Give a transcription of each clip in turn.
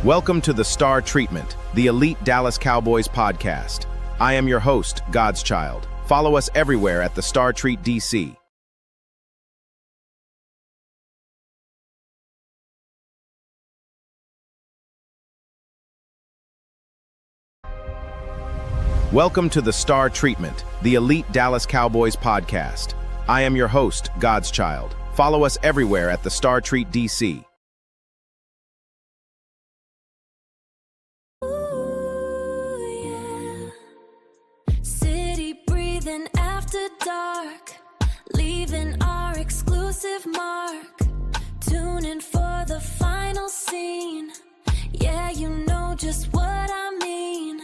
Welcome to the Star Treatment, the elite Dallas Cowboys podcast. I am your host, God's Child. Follow us everywhere at the Star Treat DC. Welcome to the Star Treatment, the elite Dallas Cowboys podcast. I am your host, God's Child. Follow us everywhere at the Star Treat DC. City breathing after dark, leaving our exclusive mark. Tune in for the final scene. Yeah, you know just what I mean.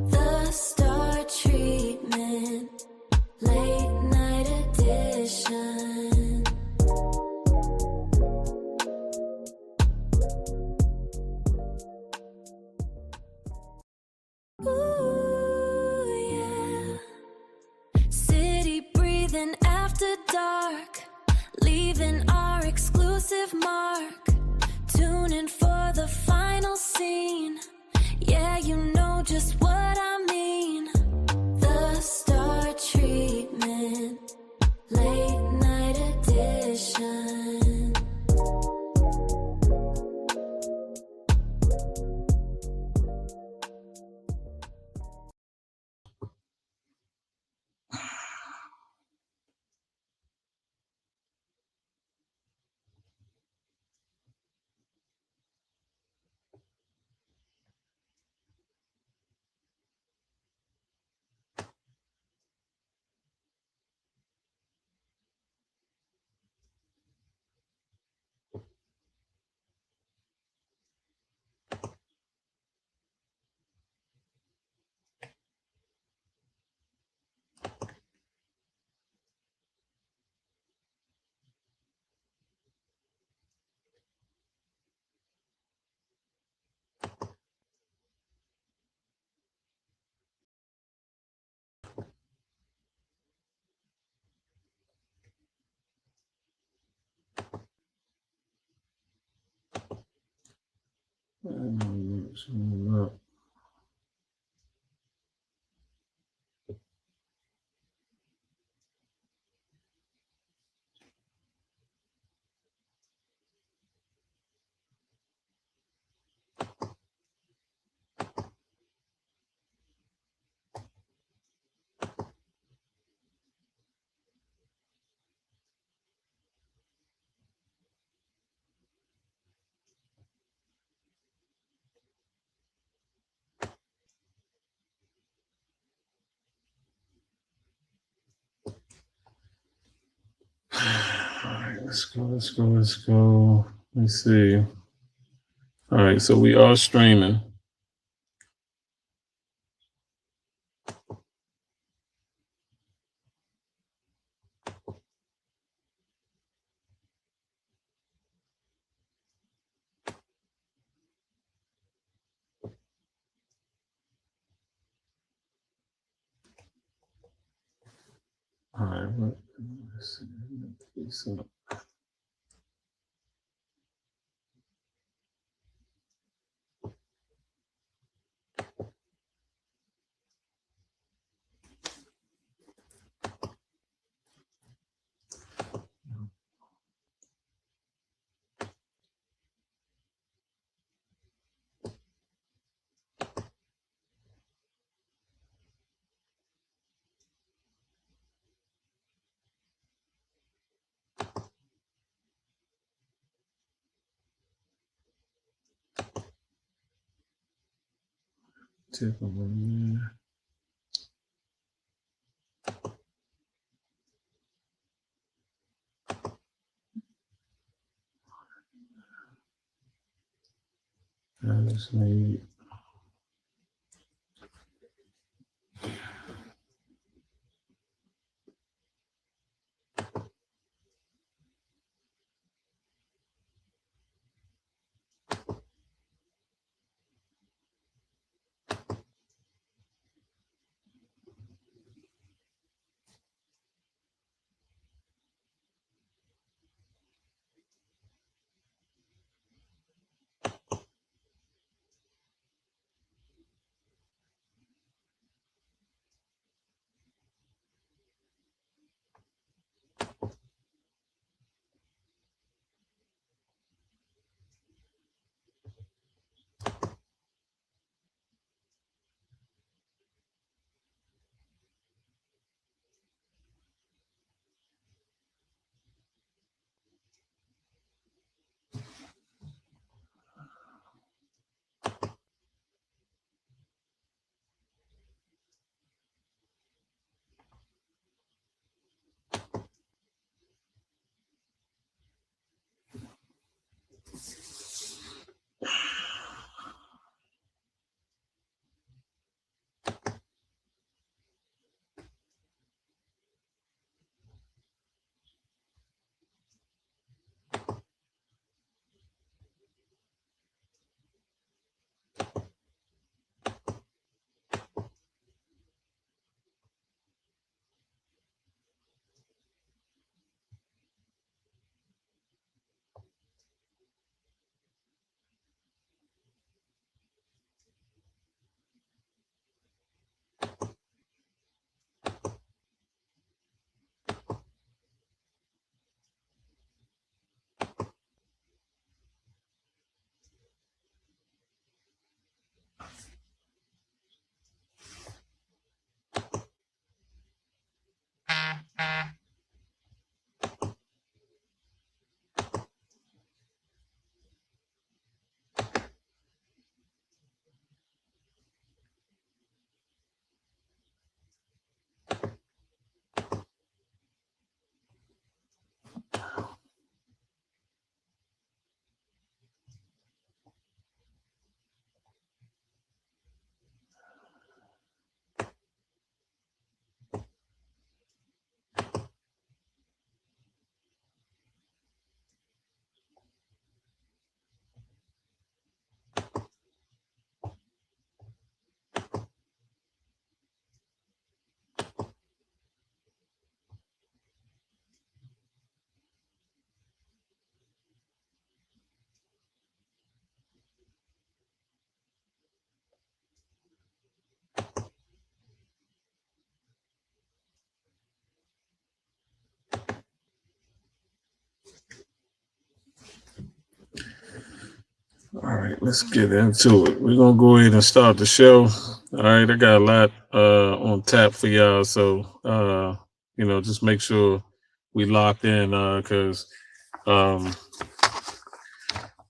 The Star Treatment, late night edition. Ooh, yeah. City breathing after dark, leaving our exclusive mark. Tune in for the final scene. Yeah, you know just what I mean. The Star Treatment, late night edition. All right, let's go. Let's see. All right, so we are streaming. All right, let's see. Tip of one there. I just need. right, let's get into it. We're gonna go ahead and start the show. All right, I got a lot on tap for y'all, so just make sure we locked in because got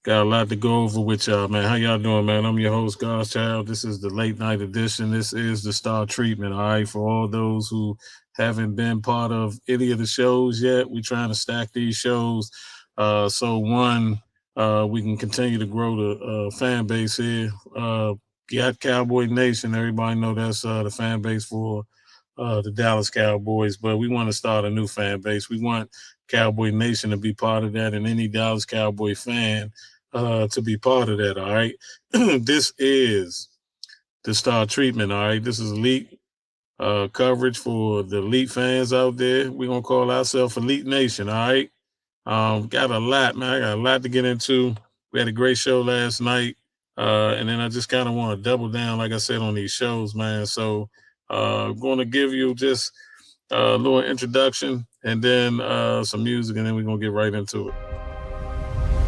a lot to go over with y'all, man. How y'all doing, man? I'm your host, God's Child. This is the late night edition. This is the Star Treatment, all right? For all those who haven't been part of any of the shows yet, we're trying to stack these shows. So we can continue to grow the fan base here. Got Cowboy Nation. Everybody know that's the fan base for the Dallas Cowboys, but we want to start a new fan base. We want Cowboy Nation to be part of that, and any Dallas Cowboy fan to be part of that, all right? This is the Star Treatment, all right? This is elite coverage for the elite fans out there. We're going to call ourselves Elite Nation, all right? Got a lot, man. I got a lot to get into. We had a great show last night, and then I just kind of want to double down, like I said, on these shows, man. So I'm going to give you just a little introduction and then some music, and then we're going to get right into it.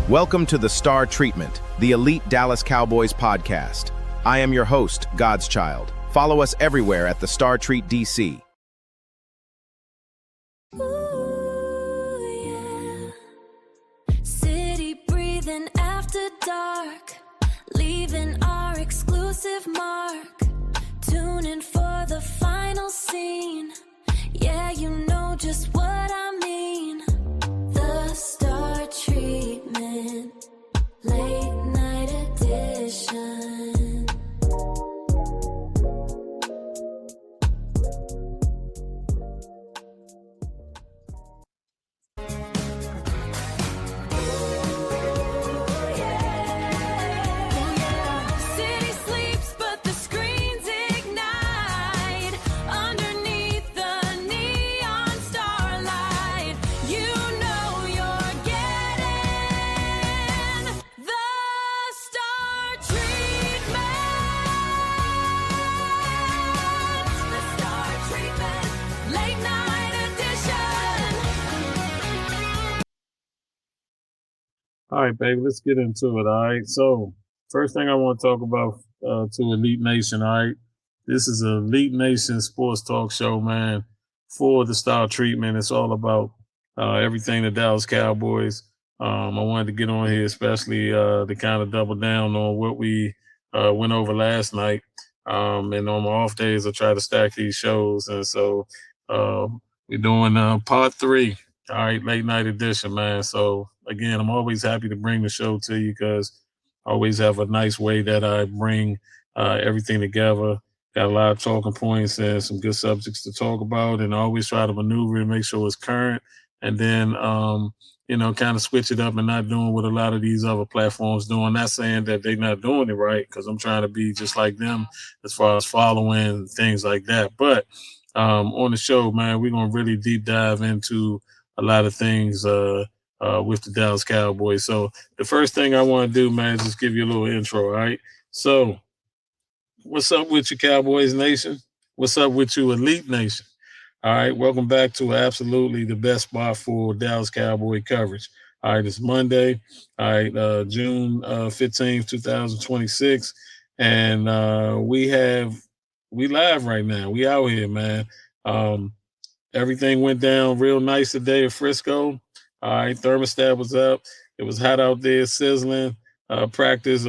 Welcome to the Star Treatment, the elite Dallas Cowboys podcast. I am your host, God's Child. Follow us everywhere at the Star Treat DC. Ooh, yeah. City breathing after dark, leaving our exclusive mark. Tune in for the final scene. Yeah, you know just what I mean. The Star Treatment, late night edition. City sleeps, but the screens ignite underneath the neon starlight. You know you're getting the Star Treatment. The Star Treatment, late night edition. All right, baby, let's get into it, all right? So first thing I want to talk about to Elite Nation, all right? This is a Elite Nation sports talk show, man, for the Star Treatment. It's all about everything the Dallas Cowboys. I wanted to get on here especially to kind of double down on what we went over last night. And on my off days, I try to stack these shows. And so we're doing part 3. All right, late night edition, man. So again, I'm always happy to bring the show to you because I always have a nice way that I bring everything together. Got a lot of talking points and some good subjects to talk about, and I always try to maneuver and make sure it's current, and then kind of switch it up and not doing what a lot of these other platforms doing. Not saying that they're not doing it right, because I'm trying to be just like them as far as following things like that. But on the show, man, we're gonna really deep dive into a lot of things with the Dallas Cowboys. So the first thing I want to do, man, is just give you a little intro, all right? So what's up with you, Cowboys Nation? What's up with you, Elite Nation? All right, welcome back to absolutely the best spot for Dallas Cowboy coverage. All right, it's Monday, all right, June 15th, 2026, and we live right now. We out here, man. Everything went down real nice today at Frisco. All right, thermostat was up. It was hot out there, sizzling. Practice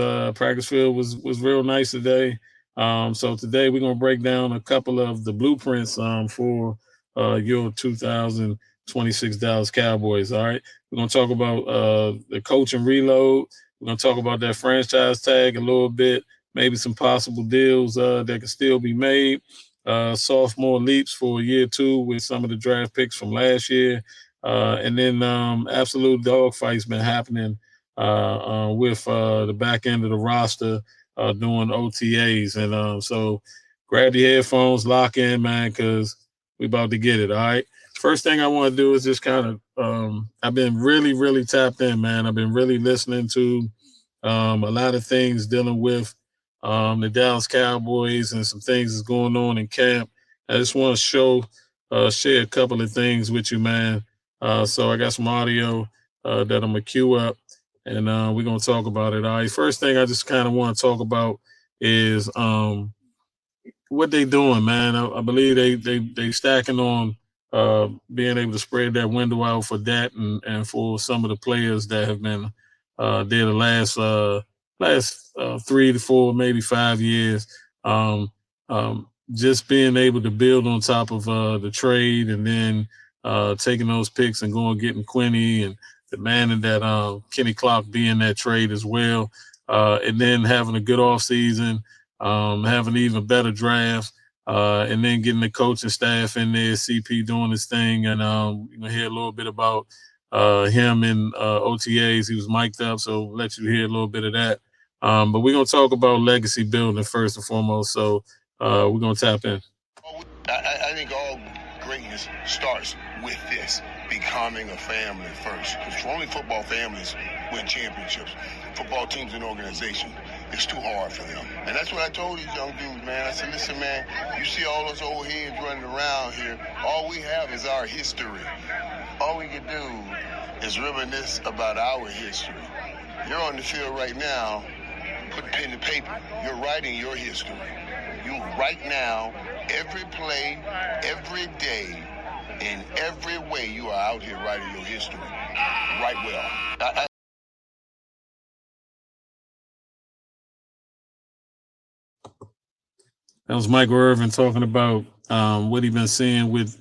field was real nice today. So today we're gonna break down a couple of the blueprints for your 2026 Dallas Cowboys. All right, we're gonna talk about the coach and reload. We're gonna talk about that franchise tag a little bit, maybe some possible deals that can still be made. Sophomore leaps for year 2 with some of the draft picks from last year. And then absolute dogfights been happening with the back end of the roster doing OTAs. And so grab your headphones, lock in, man, because we about to get it, all right? First thing I want to do is just kind of I've been really, really tapped in, man. I've been really listening to a lot of things dealing with the Dallas Cowboys and some things that's going on in camp. I just want to share a couple of things with you, man. So I got some audio that I'm going to queue up, and we're gonna talk about it. All right. First thing I just kind of want to talk about is what they doing, man. I believe they stacking on being able to spread that window out for that and for some of the players that have been there the last 3 to 4, maybe 5 years. Um, just being able to build on top of the trade and then taking those picks and going getting Quinny and demanding that Kenny Clark be in that trade as well, and then having a good offseason, having an even better draft, and then getting the coaching staff in there, CP doing his thing, and hear a little bit about him in OTAs. He was mic'd up, so let you hear a little bit of that. But we're gonna talk about legacy building first and foremost. So we're gonna tap in. I think all greatness starts with this, becoming a family first. Because only football families win championships. Football teams and organizations, it's too hard for them. And that's what I told these young dudes, man. I said, listen, man, you see all those old heads running around here. All we have is our history. All we can do is reminisce about our history. You're on the field right now, put pen to paper. You're writing your history. You right now, every play, every day, in every way, you are out here writing your history. Right well. That was Michael Irvin talking about what he been seeing with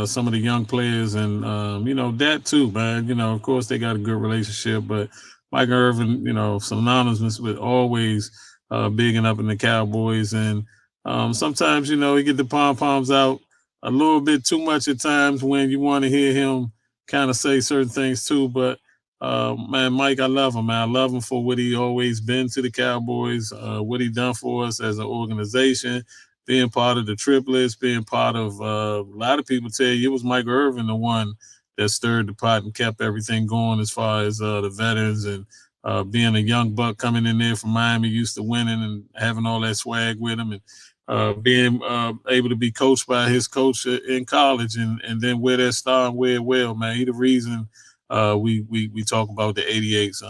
some of the young players, and that too, man. Of course they got a good relationship, but Michael Irvin, synonymous with always bigging up in the Cowboys, and sometimes he get the pom poms out a little bit too much at times when you want to hear him kind of say certain things too, but. Man, Mike, I love him, man. I love him for what he always been to the Cowboys, what he done for us as an organization, being part of the triplets, being part of a lot of people tell you it was Mike Irvin, the one that stirred the pot and kept everything going as far as the veterans and being a young buck coming in there from Miami, used to winning and having all that swag with him, and being able to be coached by his coach in college and then wear that star and wear it well, man. He the reason we talk about the 88s,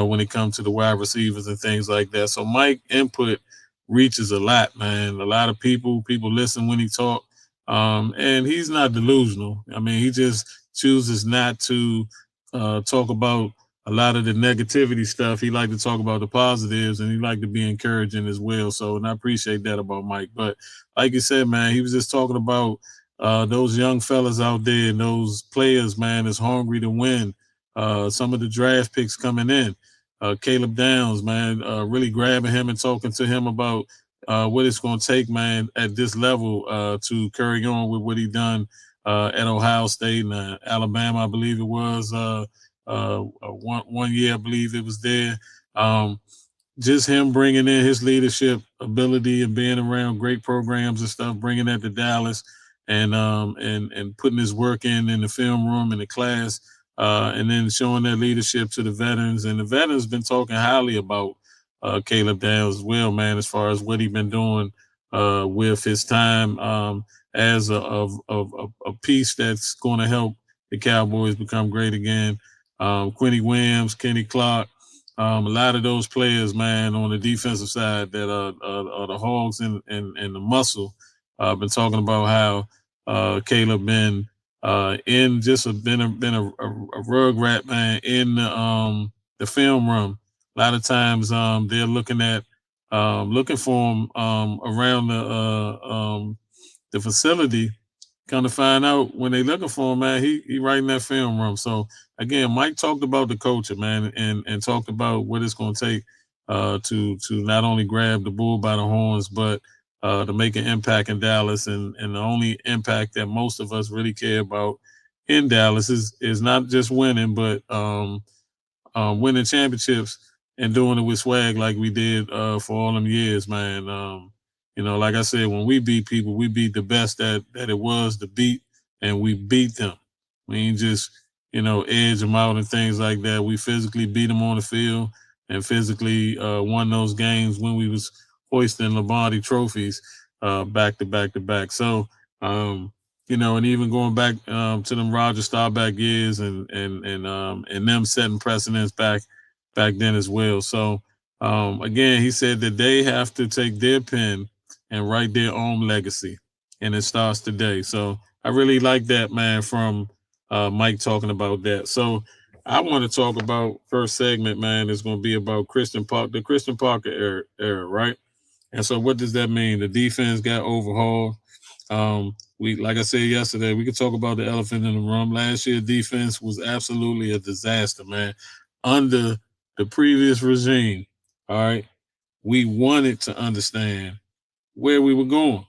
when it comes to the wide receivers and things like that. So Mike input reaches a lot, man. A lot of people listen when he talk, and he's not delusional. I mean, he just chooses not to talk about a lot of the negativity stuff. He like to talk about the positives, and he like to be encouraging as well. So, and I appreciate that about Mike. But like you said, man, he was just talking about those young fellas out there and those players, man, is hungry to win. Some of the draft picks coming in. Caleb Downs, man, really grabbing him and talking to him about what it's going to take, man, at this level to carry on with what he done at Ohio State and Alabama, I believe it was. One year, I believe it was there. Just him bringing in his leadership ability and being around great programs and stuff, bringing that to Dallas and putting his work in the film room in the class, and then showing that leadership to the veterans. And the veterans been talking highly about Caleb Downs as well, man, as far as what he been doing with his time as a piece that's going to help the Cowboys become great again. Quinny Williams, Kenny Clark, a lot of those players, man, on the defensive side that are the hogs and the muscle. I've been talking about how Caleb been in just been a rug rat, man, in the film room. A lot of times they're looking for him around the facility. Kind of find out when they looking for him, man, he right in that film room. So again, Mike talked about the culture, man, and talked about what it's going to take to not only grab the bull by the horns, but to make an impact in Dallas. And the only impact that most of us really care about in Dallas is not just winning, but winning championships and doing it with swag like we did for all them years, man. Like I said, when we beat people, we beat the best that it was to beat, and we beat them. We ain't just, edge them out and things like that. We physically beat them on the field and physically won those games when we was hoisting Lombardi trophies back to back to back. So and even going back to them Roger Staubach years and them setting precedents back then as well. So again, he said that they have to take their pen and write their own legacy, and it starts today. So I really like that, man, from Mike talking about that. So I want to talk about first segment, man. Is going to be about the Christian Parker era, right? And so what does that mean? The defense got overhauled. We, like I said yesterday, we could talk about the elephant in the room. Last year, defense was absolutely a disaster, man. Under the previous regime, all right, we wanted to understand where we were going.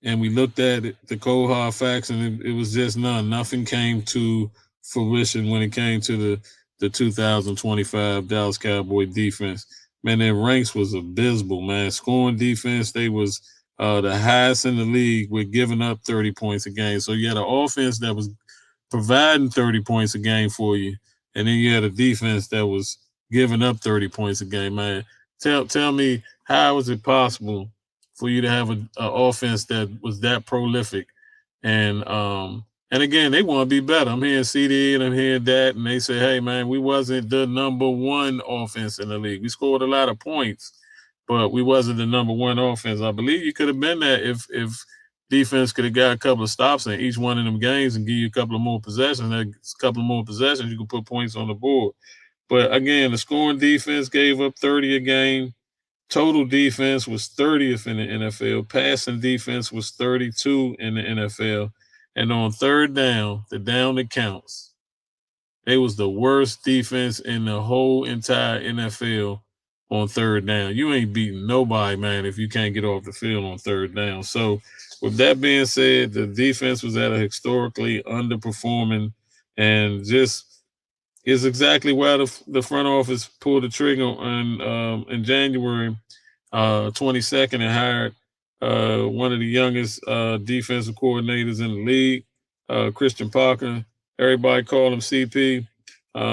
And we looked at it, the cold hard facts, and it was just none. Nothing came to fruition when it came to the 2025 Dallas Cowboy defense. Man, their ranks was abysmal, man. Scoring defense, they was the highest in the league with giving up 30 points a game. So you had an offense that was providing 30 points a game for you, and then you had a defense that was giving up 30 points a game, man. Tell me, how is it possible for you to have an offense that was that prolific? And again, they want to be better. I'm hearing CD and I'm hearing that, and they say, hey, man, we wasn't the number one offense in the league. We scored a lot of points, but we wasn't the number one offense. I believe you could have been that if defense could have got a couple of stops in each one of them games and give you a couple of more possessions. A couple of more possessions, you could put points on the board. But again, the scoring defense gave up 30 a game. Total defense was 30th in the NFL. Passing defense was 32 in the NFL. And on third down, the down that counts, they was the worst defense in the whole entire NFL on third down. You ain't beating nobody, man, if you can't get off the field on third down. So with that being said, the defense was at a historically underperforming, and just is exactly why the front office pulled the trigger in January 22nd and hired one of the youngest defensive coordinators in the league, Christian Parker. Everybody called him CP.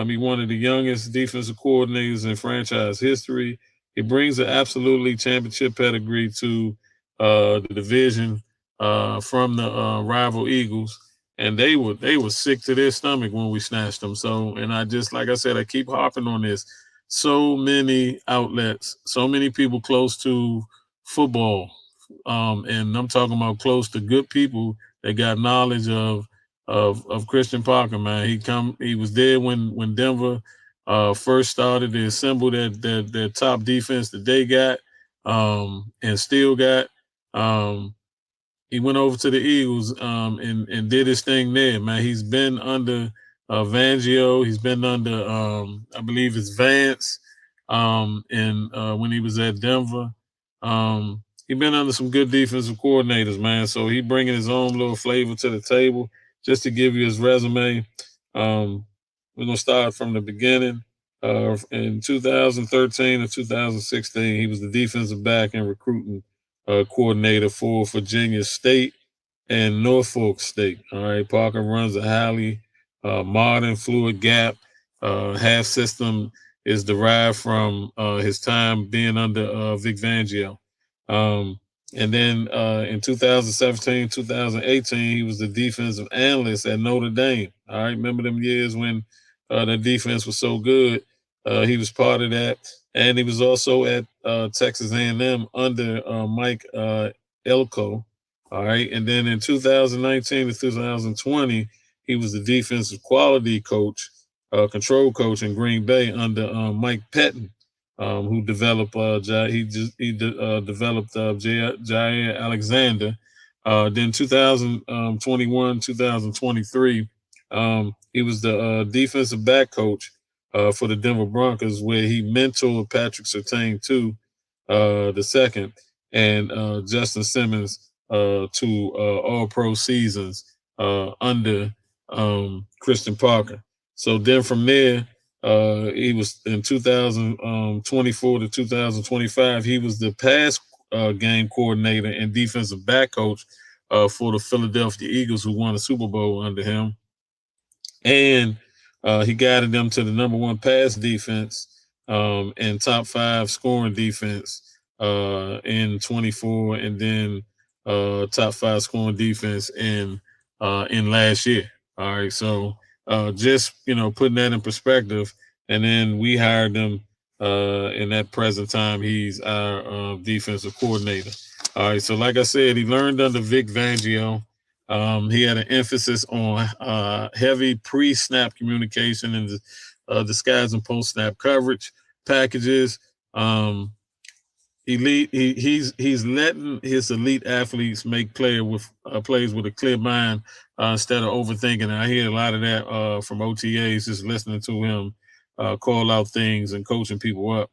He's one of the youngest defensive coordinators in franchise history. He brings an absolutely championship pedigree to the division from the rival Eagles, and they were sick to their stomach when we snatched them. So, and I just, like I said, I keep harping on this. So many outlets, so many people close to football, and I'm talking about close to good people that got knowledge of Christian Parker, man. He was there when Denver first started to assemble that top defense that they got, and still got. He went over to the Eagles and did his thing there, man. He's been under Fangio. He's been under, I believe it's Vance, and when he was at Denver. He's been under some good defensive coordinators, man. So he bringing his own little flavor to the table. Just to give you his resume, we're going to start from the beginning. In 2013 and 2016, he was the defensive back and recruiting coordinator for Virginia State and Norfolk State. All right, Parker runs a highly modern fluid gap half system is derived from his time being under Vic Fangio. And then in 2017, 2018, he was the defensive analyst at Notre Dame. All right, remember them years when the defense was so good? He was part of that. And he was also at Texas A&M under Mike Elko. All right. And then in 2019 to 2020, he was the defensive quality coach, control coach in Green Bay under Mike Pettin, who developed developed Jair Alexander. Then 2021, 2023, he was the defensive back coach for the Denver Broncos, where he mentored Patrick Surtain too, the second, and Justin Simmons to all-pro seasons under Christian Parker. So then from there, he was in 2024 to 2025. He was the pass game coordinator and defensive back coach for the Philadelphia Eagles, who won a Super Bowl under him. And he guided them to the number one pass defense and top 5 scoring defense in 24, and then top 5 scoring defense in in last year. All right. So just, putting that in perspective. And then we hired him in that present time. He's our defensive coordinator. All right. So like I said, he learned under Vic Fangio. He had an emphasis on heavy pre-snap communication and disguise and post-snap coverage packages. He's letting his elite athletes make plays with a clear mind instead of overthinking. And I hear a lot of that from OTAs, just listening to him call out things and coaching people up.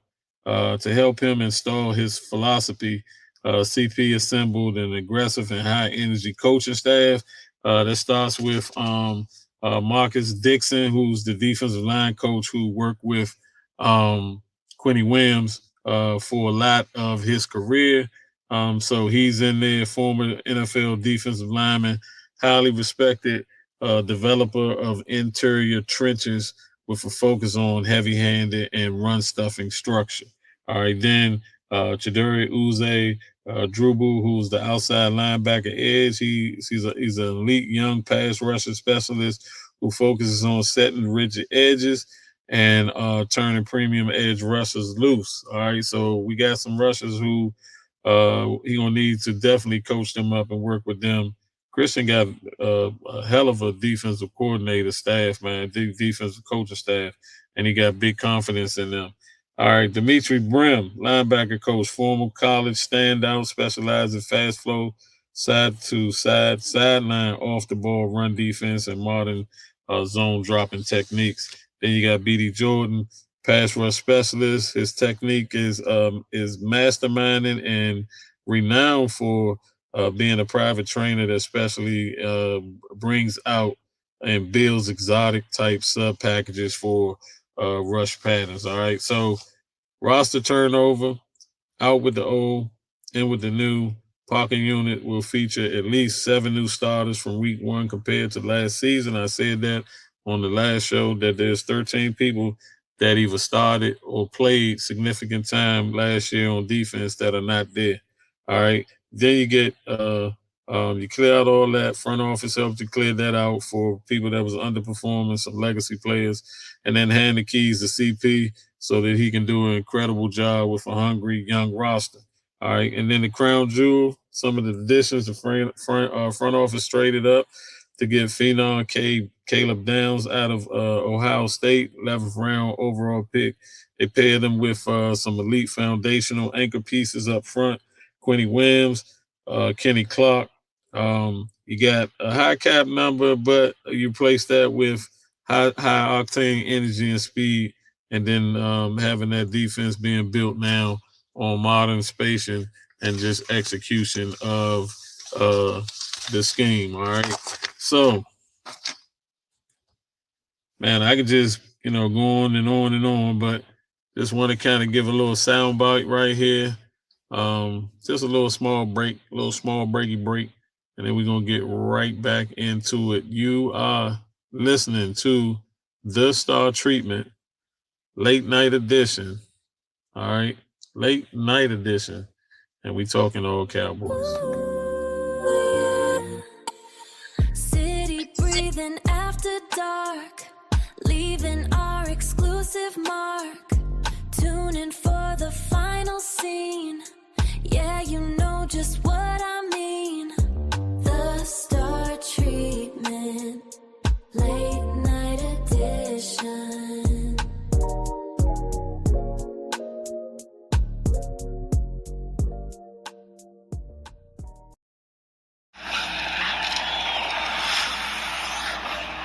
To help him install his philosophy, CP assembled an aggressive and high energy coaching staff that starts with Marcus Dixon, who's the defensive line coach who worked with Quinny Williams for a lot of his career. So he's in there, former NFL defensive lineman, highly respected developer of interior trenches with a focus on heavy-handed and run-stuffing structure. All right, then Chidori Uze Drubu, who's the outside linebacker edge. He's an elite young pass rusher specialist who focuses on setting rigid edges and turning premium edge rushers loose. All right, so we got some rushers who he gonna need to definitely coach them up and work with them. Christian got a hell of a defensive coordinator staff, man, defensive coaching staff, and he got big confidence in them. All right, Dimitri Brim, linebacker coach, former college standout, specialized in fast flow, side to side, sideline, off the ball run defense, and modern zone dropping techniques. Then you got B.D. Jordan, pass rush specialist. His technique is masterminding and renowned for being a private trainer that especially brings out and builds exotic type sub packages for rush patterns. All right. So roster turnover, out with the old, in with the new. Parking unit will feature at least 7 new starters from week 1 compared to last season. I said that on the last show that there's 13 people that either started or played significant time last year on defense that are not there. All right. Then you get you clear out all that. Front office helped to clear that out for people that was underperforming, some legacy players, and then hand the keys to CP so that he can do an incredible job with a hungry young roster. All right. And then the crown jewel, some of the additions, the front office traded up to get phenom Caleb Downs out of Ohio State, 11th round overall pick. They paired him with some elite foundational anchor pieces up front. Quinny Williams, Kenny Clark. You got a high cap number, but you replace that with high octane energy and speed, and then having that defense being built now on modern spacing and just execution of the scheme. All right. So, man, I could just, go on and on and on, but just want to kind of give a little sound bite right here. Just a little small breaky break, and then we're going to get right back into it. You are listening to The Star Treatment, late night edition. All right. Late night edition. And we talking old Cowboys. City breathing after dark, leaving our exclusive mark. Tune in for the final scene. Yeah, you know just what I mean. The Star Treatment, late night edition.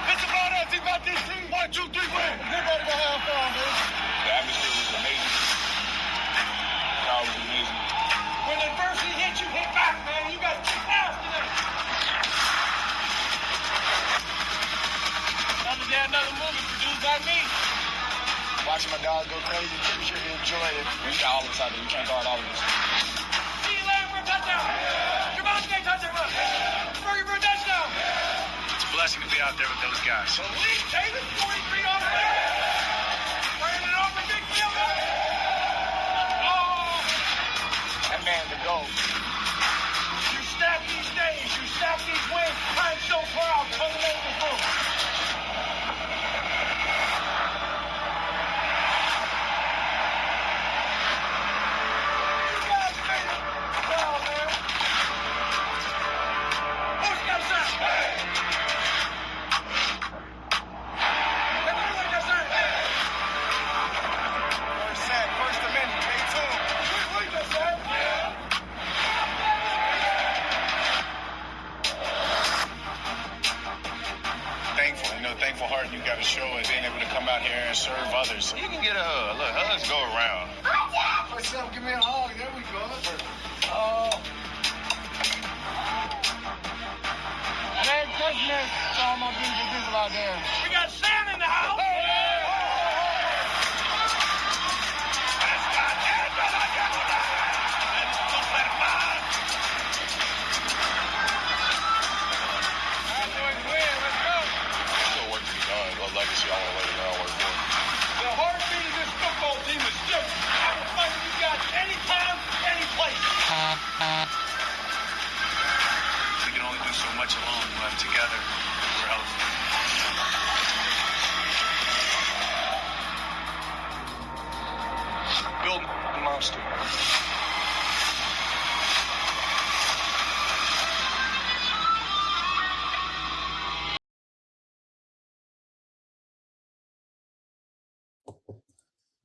Mr. Barnett, you got this team. 1, 2, 3, win. Nobody gonna have fun, man. The atmosphere was amazing. Y'all was amazing. When adversity hits, you hit back, man. You got to keep after them. Another movie produced by me. Watching my dogs go crazy. I'm sure you enjoyed it. We got all of us out there. We can't guard all of us. See you later for a touchdown. Javante touchdown. Fergie for a touchdown. It's a blessing to be out there with those guys. So Lee Taylor, 43 on the way. Bringing it over big field. Oh, that man, the goal. You stack these days. You stack these wins. I'm so proud. serve others. You can get a hug. Look, hugs go around. What's up? Give me a hug. There we go. Merry Christmas to all my beautiful people out there. We got Santa in the house. Legacy all the way around work for. The heartbeat of this football team is different. I will fight with you guys anytime, any place. We can only do so much alone, but together, we're healthy. Build a monster.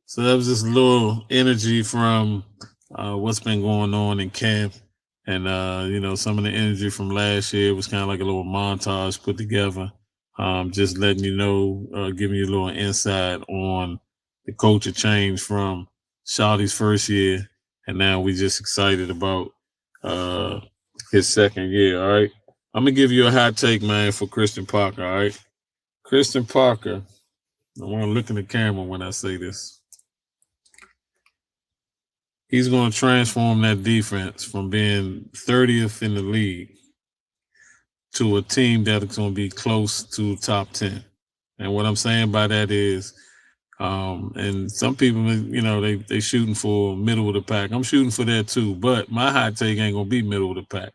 So that was just a little energy from what's been going on in camp. And, some of the energy from last year was kind of like a little montage put together. Just letting you know, giving you a little insight on the culture change from Shotty's first year. And now we just excited about his second year, all right? I'm going to give you a hot take, man, for Christian Parker, all right? Christian Parker, I want to look in the camera when I say this. He's going to transform that defense from being 30th in the league to a team that's going to be close to top 10. And what I'm saying by that is, and some people, they shooting for middle of the pack. I'm shooting for that too, but my hot take ain't going to be middle of the pack.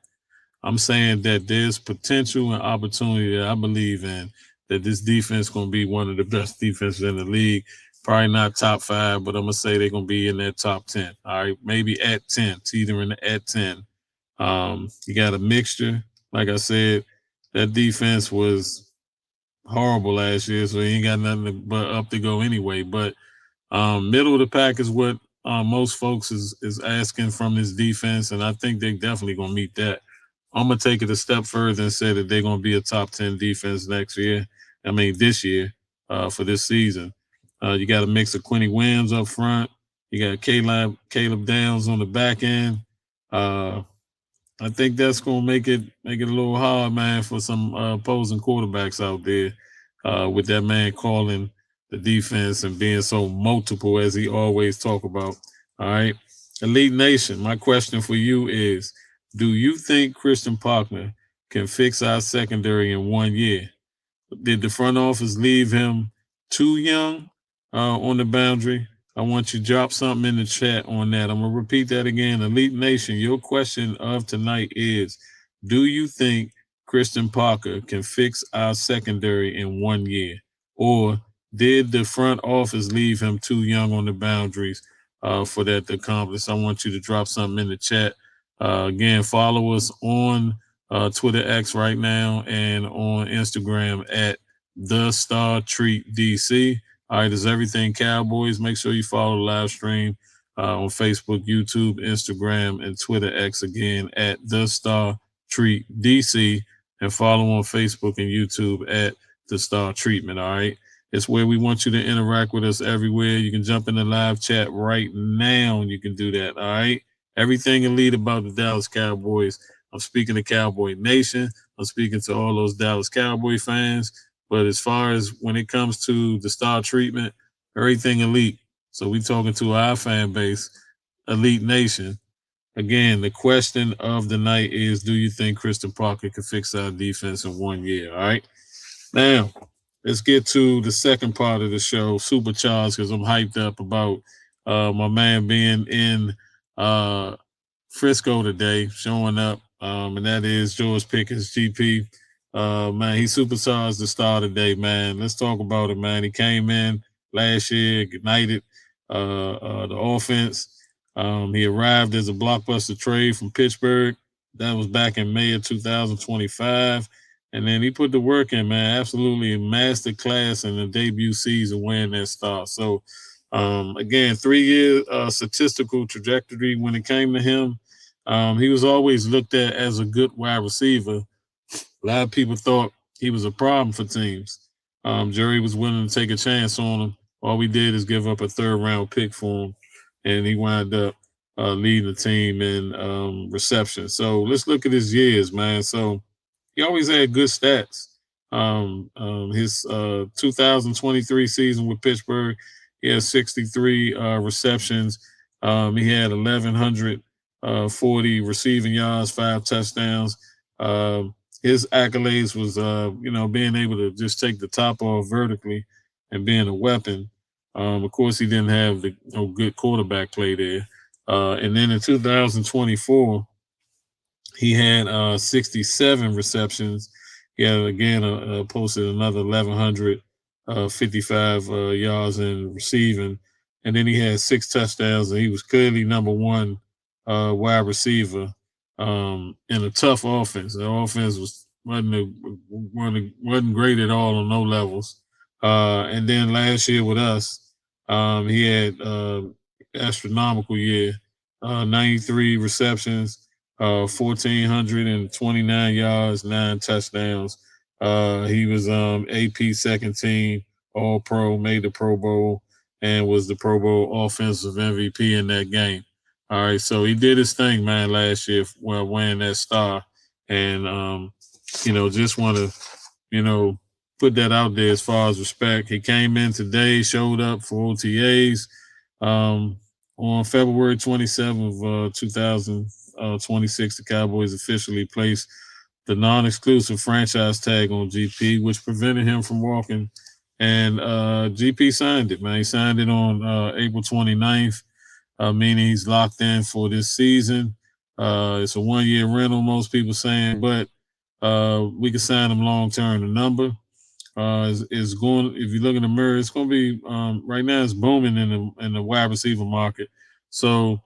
I'm saying that there's potential and opportunity that I believe in, that this defense is going to be one of the best defenses in the league. Probably not top 5, but I'm going to say they're going to be in that top 10. All right, maybe at 10, teetering at 10. You got a mixture. Like I said, that defense was horrible last year, so he ain't got nothing but up to go anyway. But middle of the pack is what most folks is asking from this defense, and I think they're definitely going to meet that. I'm going to take it a step further and say that they're going to be a top 10 defense this year for this season. You got a mix of Quinny Williams up front. You got Caleb Downs on the back end. I think that's going to make it a little hard, man, for some opposing quarterbacks out there with that man calling the defense and being so multiple as he always talk about. All right. Elite Nation, my question for you is, do you think Christian Parker can fix our secondary in 1 year? Did the front office leave him too young on the boundary? I want you to drop something in the chat on that. I'm going to repeat that again. Elite Nation, your question of tonight is, do you think Christian Parker can fix our secondary in 1 year? Or did the front office leave him too young on the boundaries for that to accomplish? I want you to drop something in the chat. Again, follow us on Twitter X right now and on Instagram at The Star Treat DC. All right, it's Everything Cowboys. Make sure you follow the live stream on Facebook, YouTube, Instagram, and Twitter X again at The Star Treat DC, and follow on Facebook and YouTube at The Star Treatment. All right, it's where we want you to interact with us everywhere. You can jump in the live chat right now, and you can do that. All right, everything elite about the Dallas Cowboys. I'm speaking to Cowboy Nation. I'm speaking to all those Dallas Cowboy fans. But as far as when it comes to the Star Treatment, everything elite. So we talking to our fan base, Elite Nation. Again, the question of the night is, do you think Christian Parker can fix our defense in 1 year? All right. Now, let's get to the second part of the show, Supercharged, because I'm hyped up about my man being in Frisco today, showing up. And that is George Pickens, GP. Man, he supercharged the star today, man. Let's talk about it, man. He came in last year, ignited the offense. He arrived as a blockbuster trade from Pittsburgh. That was back in May of 2025. And then he put the work in, man. Absolutely a master class in the debut season wearing that star. So, again, 3-year statistical trajectory when it came to him. He was always looked at as a good wide receiver. A lot of people thought he was a problem for teams. Jerry was willing to take a chance on him. all we did is give up a 3rd-round pick for him, and he wound up leading the team in reception. So let's look at his years, man. So he always had good stats. His 2023 season with Pittsburgh, he had 63 receptions. He had 1,140 receiving yards, 5 touchdowns. His accolades was, being able to just take the top off vertically and being a weapon. Of course, he didn't have the good quarterback play there. And then in 2024, he had 67 receptions. He had, again, posted another 1,155 yards in receiving. And then he had 6 touchdowns, and he was clearly number one wide receiver in a tough offense. The offense wasn't great at all on no levels. And then last year with us, he had astronomical year, 93 receptions, 1,429 yards, 9 touchdowns. He was AP second team All-Pro, made the Pro Bowl, and was the Pro Bowl offensive MVP in that game. All right, so he did his thing, man, last year while wearing that star. And, just want to, put that out there as far as respect. He came in today, showed up for OTAs. On February 27th of 2026, the Cowboys officially placed the non-exclusive franchise tag on GP, which prevented him from walking. And GP signed it, man. He signed it on April 29th. Meaning he's locked in for this season. It's a 1-year rental, most people saying, but we can sign him long-term. The number is going, if you look in the mirror, it's going to be, right now it's booming in the wide receiver market. So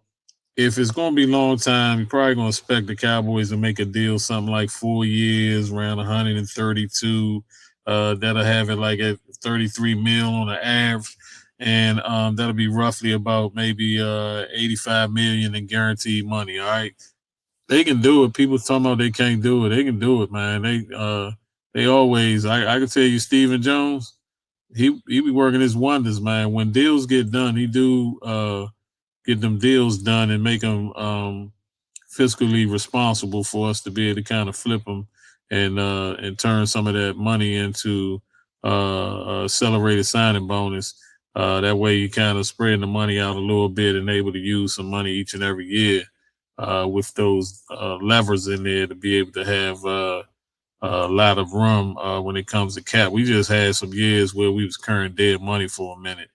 if it's going to be long time, you're probably going to expect the Cowboys to make a deal something like 4 years, around 132. That'll have it like at 33 mil on the average. And that'll be roughly about maybe 85 million in guaranteed money. All right, they can do it. People talking about they can't do it. They can do it, man. They always. I can tell you, Stephen Jones, he be working his wonders, man. When deals get done, he do get them deals done and make them fiscally responsible for us to be able to kind of flip them and turn some of that money into accelerated signing bonus. That way you kind of spreading the money out a little bit and able to use some money each and every year with those levers in there to be able to have a lot of room when it comes to cap. We just had some years where we was carrying dead money for a minute.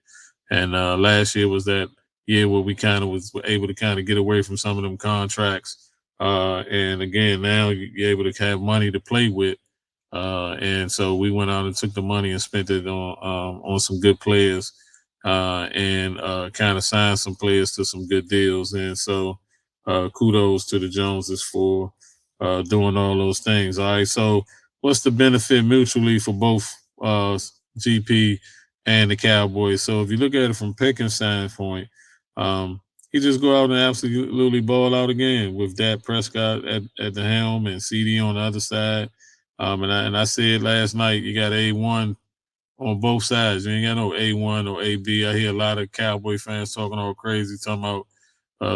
And last year was that year where we kind of was able to kind of get away from some of them contracts. And again, now you're able to have money to play with. And so we went out and took the money and spent it on some good players. And kind of signed some players to some good deals. And so kudos to the Joneses for doing all those things. All right, so what's the benefit mutually for both GP and the Cowboys? So if you look at it from Pickens' standpoint, he just go out and absolutely ball out again with Dak Prescott at the helm and CD on the other side. And I said last night, you got A1 on both sides. You ain't got no A1 or AB. I hear a lot of Cowboy fans talking all crazy, talking about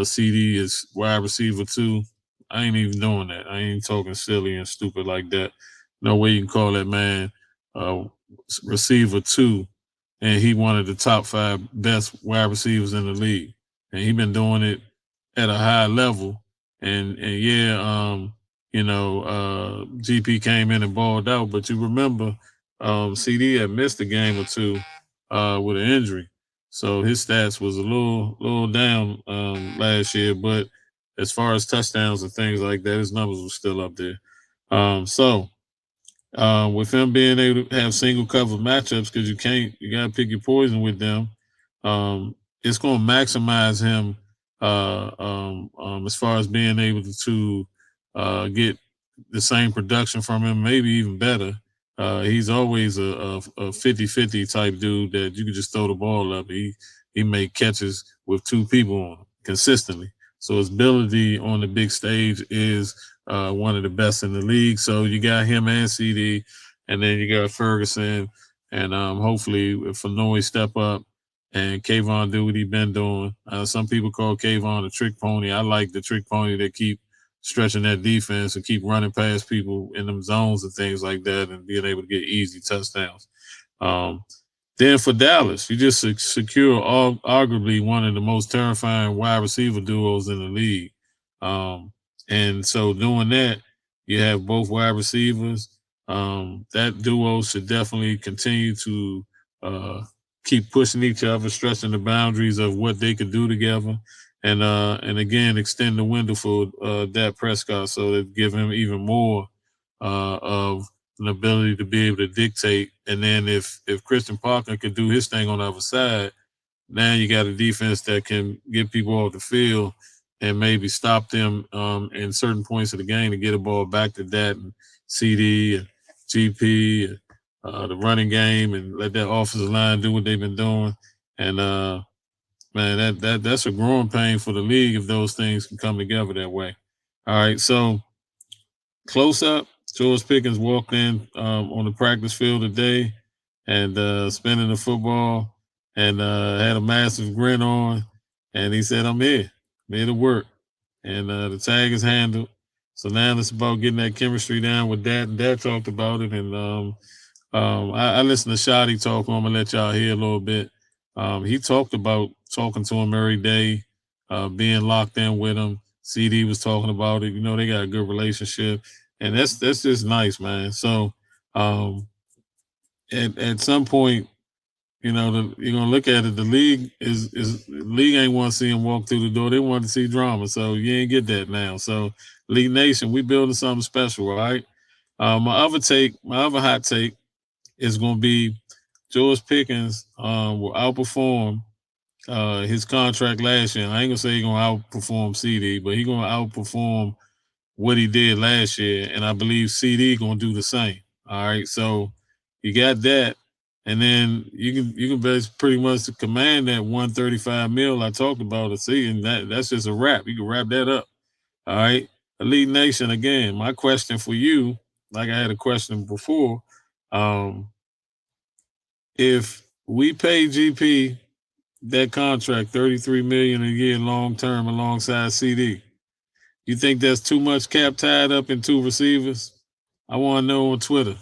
CD is wide receiver 2. I ain't even doing that. I ain't talking silly and stupid like that. No way you can call that man receiver 2, and he one of the top 5 best wide receivers in the league. And he been doing it at a high level. And GP came in and balled out, but you remember CD had missed a game or two with an injury. So his stats was a little down last year, but as far as touchdowns and things like that, his numbers were still up there. With him being able to have single cover matchups, because you got to pick your poison with them, it's going to maximize him as far as being able to get the same production from him, maybe even better. He's always a 50-50 type dude that you can just throw the ball up. He make catches with 2 people on him consistently. So his ability on the big stage is one of the best in the league. So you got him and CD, and then you got Ferguson, and hopefully if Fanoy step up and Kayvon do what he been doing. Some people call Kayvon a trick pony. I like the trick pony that keep stretching that defense and keep running past people in them zones and things like that and being able to get easy touchdowns. Then for Dallas, you just secure arguably one of the most terrifying wide receiver duos in the league. And so doing that, you have both wide receivers. That duo should definitely continue to keep pushing each other, stretching the boundaries of what they could do together. And again, extend the window for Dak Prescott so that give him even more of an ability to be able to dictate. And then if Christian Parker could do his thing on the other side, now you got a defense that can get people off the field and maybe stop them in certain points of the game to get a ball back to that and CD and GP and the running game and let that offensive line do what they've been doing. And man, that's a growing pain for the league if those things can come together that way. All right, so close up, George Pickens walked in on the practice field today and spinning the football and had a massive grin on, and he said, "I'm here to work," and the tag is handled. So now it's about getting that chemistry down with that, and Dad talked about it, and I listened to Shotty talk. I'm gonna let y'all hear a little bit. He talked about talking to him every day, being locked in with him. CD was talking about it. You know, they got a good relationship, and that's just nice, man. So at some point, you know, you're gonna look at it. The league league ain't want to see him walk through the door. They want to see drama, so you ain't get that now. So League Nation, we building something special, right? My other hot take is gonna be George Pickens will outperform his contract last year. I ain't gonna say he's gonna outperform CD, but he's gonna outperform what he did last year, and I believe CD gonna do the same. All right, so you got that, and then you can pretty much command that $135 million I talked about a season. That's just a wrap. You can wrap that up. All right, Elite Nation. Again, my question for you, like I had a question before, if we pay GP that contract, $33 million a year long term alongside CD, you think that's too much cap tied up in two receivers? I want to know on Twitter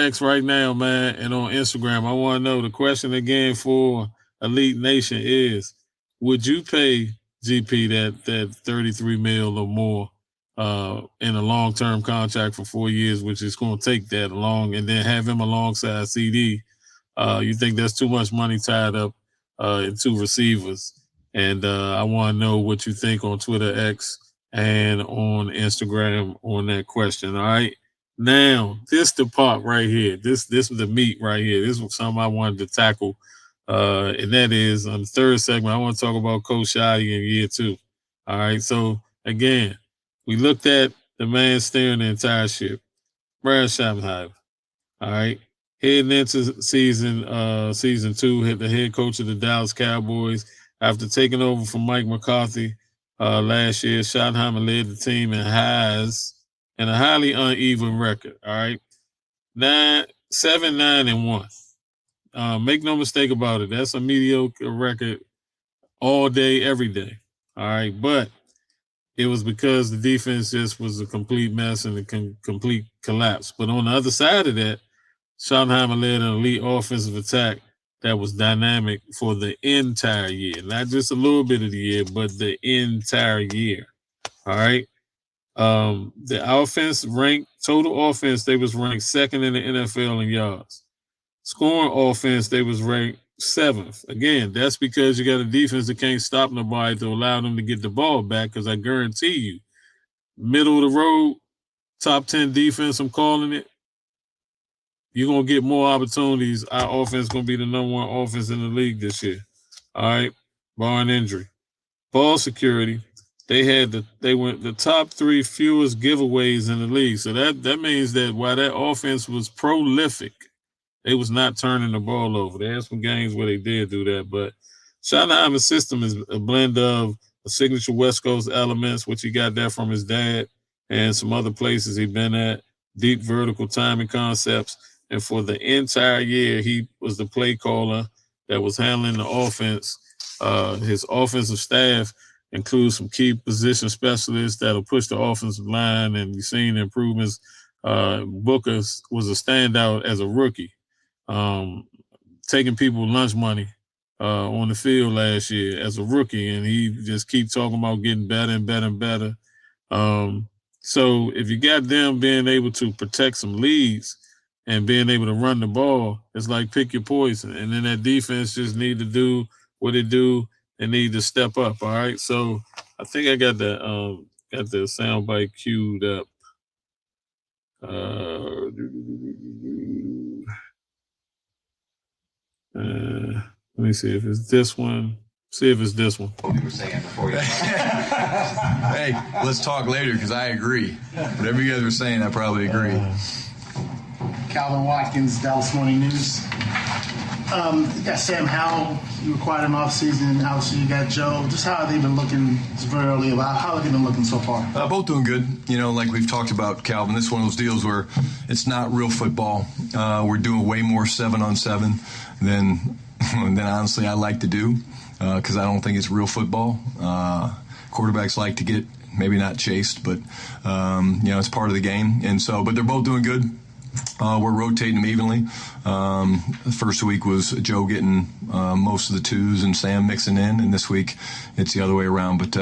X right now, man, and on Instagram. I want to know. The question again for Elite Nation is, would you pay GP that $33 million or more in a long-term contract for 4 years, which is going to take that long, and then have him alongside CD? You think that's too much money tied up in two receivers? And I want to know what you think on Twitter X and on Instagram on that question. All right. Now, this the part right here. This is the meat right here. This was something I wanted to tackle. And that is on the third segment, I want to talk about Coach Shotty in year 2. All right. So again, we looked at the man steering the entire ship, Brad Schottenheimer. All right. Heading into season 2, hit the head coach of the Dallas Cowboys after taking over from Mike McCarthy last year. Schottenheimer led the team in a highly uneven record. All right, 7-9-1. Make no mistake about it. That's a mediocre record all day, every day. All right, but it was because the defense just was a complete mess and a complete collapse. But on the other side of that, Schottenheimer led an elite offensive attack that was dynamic for the entire year. Not just a little bit of the year, but the entire year. All right. The offense total offense, they was ranked second in the NFL in yards. Scoring offense, they was ranked 7th. Again, that's because you got a defense that can't stop nobody to allow them to get the ball back, because I guarantee you, middle of the road, top 10 defense, I'm calling it, you're going to get more opportunities. Our offense is going to be the number one offense in the league this year. All right, barring injury. Ball security, they went the top 3 fewest giveaways in the league. So that means that while that offense was prolific, they was not turning the ball over. They had some games where they did do that, but Schottenheimer's system is a blend of a signature West Coast elements, which he got that from his dad and some other places he'd been at, deep vertical timing concepts. And for the entire year, he was the play caller that was handling the offense. His offensive staff includes some key position specialists that'll push the offensive line, and you've seen improvements. Booker was a standout as a rookie, taking people lunch money on the field last year as a rookie, and he just keep talking about getting better and better and better. So if you got them being able to protect some leads and being able to run the ball, it's like pick your poison. And then that defense just need to do what it do and need to step up. All right. So I think I got the soundbite queued up. Let me see if it's this one. See if it's this one. What we were saying before you. Hey, let's talk later because I agree. Whatever you guys were saying, I probably agree. Calvin Watkins, Dallas Morning News. You got Sam Howell. You acquired him off season. Obviously, you got Joe. Just how have they been looking? It's very early. How have they been looking so far? Both doing good. You know, like we've talked about, Calvin, this is one of those deals where it's not real football. We're doing way more 7-on-7 than honestly I like to do. Because I don't think it's real football. Quarterbacks like to get maybe not chased, but it's part of the game. And so, but they're both doing good. We're rotating them evenly. The first week was Joe getting most of the twos and Sam mixing in, and this week it's the other way around. But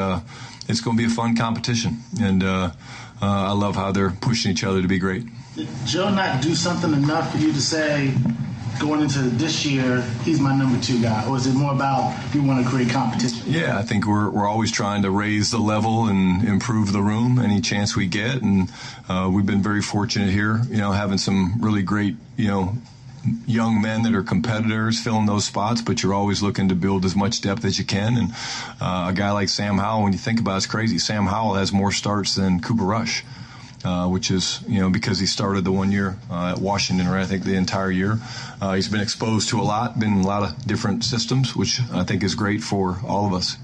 it's going to be a fun competition, and I love how they're pushing each other to be great. Did Joe not do something enough for you to say, going into this year, he's my number 2 guy? Or is it more about you want to create competition? Yeah, I think we're always trying to raise the level and improve the room any chance we get. And we've been very fortunate here, having some really great, young men that are competitors filling those spots, but you're always looking to build as much depth as you can. And a guy like Sam Howell, when you think about it, it's crazy. Sam Howell has more starts than Cooper Rush. Which is, because he started the 1 year at Washington, right? I think the entire year. He's been exposed to been in a lot of different systems, which I think is great for all of us.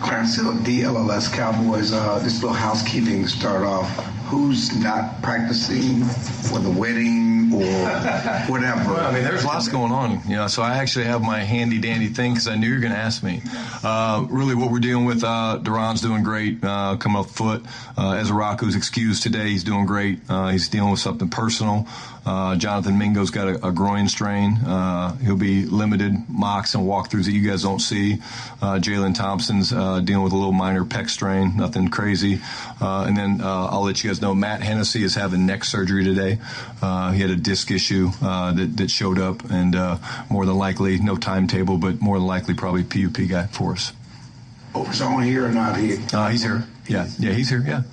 Clarence Hill, DLLS Cowboys. This little housekeeping to start off. Who's not practicing for the wedding or whatever? Well, I mean, there's lots going on. So I actually have my handy-dandy thing because I knew you were going to ask me. Really what we're dealing with, Duran's doing great, coming off foot. Ezraku's excused today. He's doing great. He's dealing with something personal. Jonathan Mingo's got a groin strain. He'll be limited mocks and walkthroughs that you guys don't see. Jalen Thompson's dealing with a little minor pec strain, nothing crazy. And then I'll let you guys know Matt Hennessy is having neck surgery today. He had a disc issue that showed up, and more than likely, no timetable, but more than likely probably PUP guy for us. Oh, is someone here or not here? He's here. Yeah, he's here, yeah.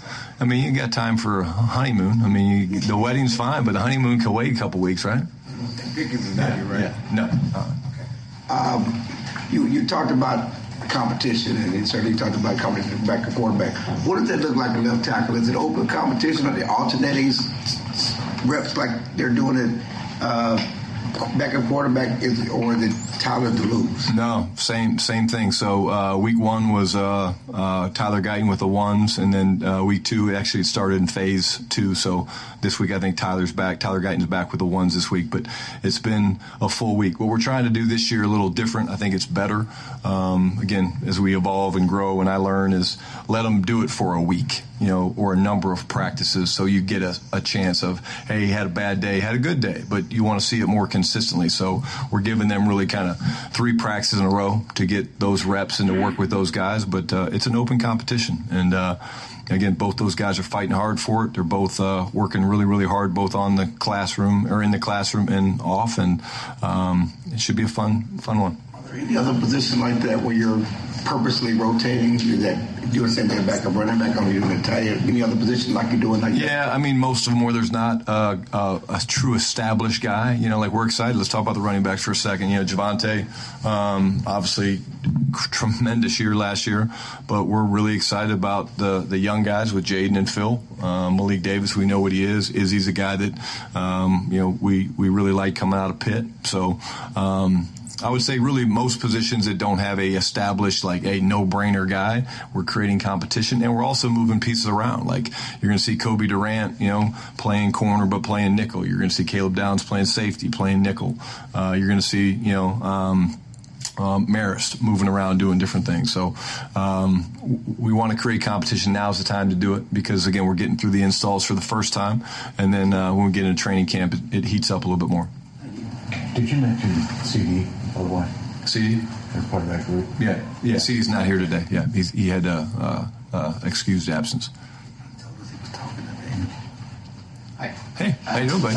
I mean, you got time for a honeymoon. I mean, the wedding's fine, but the honeymoon can wait a couple weeks, right? Pickens is not here, right? Yeah, no. You talked about competition, and you certainly talked about competition back to quarterback. What does that look like at left tackle? Is it open competition? Are they alternating reps like they're doing it back at quarterback, or is it Tyler to lose? No, same thing. So week 1 was Tyler Guyton with the ones, and then week 2 actually started in phase 2. So this week I think Tyler's back. Tyler Guyton's back with the ones this week, but it's been a full week. What we're trying to do this year a little different. I think it's better. Again, as we evolve and grow and I learn, is let them do it for a week, or a number of practices, so you get a chance of, hey, he had a bad day, had a good day, but you want to see it more consistently. So we're giving them really kind of 3 practices in a row to get those reps and to work with those guys, but it's an open competition. And again, both those guys are fighting hard for it. They're both working really, really hard, both on the classroom or in the classroom and off, and it should be a fun one. Are there any other position like that where you're purposely rotating? Is that doing the same thing back up running back, or are you doing any other position like you're doing? Yeah, I mean, most of them where there's not a true established guy. Like we're excited. Let's talk about the running backs for a second. Javonte, obviously tremendous year last year, but we're really excited about the young guys with Jaden and Phil. Malik Davis, we know what he is. Izzy's a guy that we really like coming out of Pitt. So I would say really most positions that don't have a established, like a no-brainer guy, we're creating competition, and we're also moving pieces around. Like you're going to see Kobe Durant, playing corner but playing nickel. You're going to see Caleb Downs playing safety, playing nickel. You're going to see, Marist moving around doing different things. So we want to create competition. Now's the time to do it because, again, we're getting through the installs for the first time. And then when we get into training camp, it heats up a little bit more. Did you mention CD, by the way? CD? As part of that group? Yeah. CD's not here today. Yeah, he had excused absence. Hi. Hey, how you doing, buddy?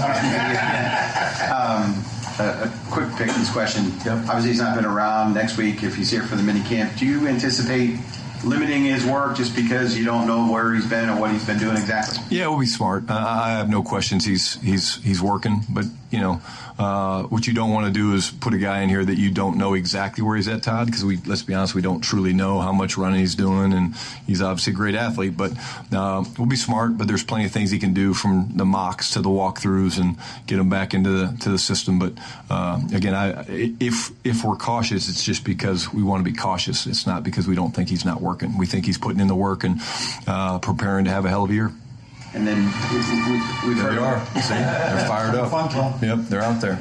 A quick Pickens question. Yep. Obviously, he's not been around next week if he's here for the mini camp. Do you anticipate limiting his work just because you don't know where he's been or what he's been doing exactly? Yeah, we'll be smart. I have no questions. He's working, but what you don't want to do is put a guy in here that you don't know exactly where he's at, Todd, because let's be honest, we don't truly know how much running he's doing, and he's obviously a great athlete, but we'll be smart, but there's plenty of things he can do from the mocks to the walkthroughs and get him back into the system. But again, if we're cautious, it's just because we want to be cautious. It's not because we don't think he's not working. We think he's putting in the work and preparing to have a hell of a year. And then we've There heard. they are. See, they're fired up. Yep, they're out there.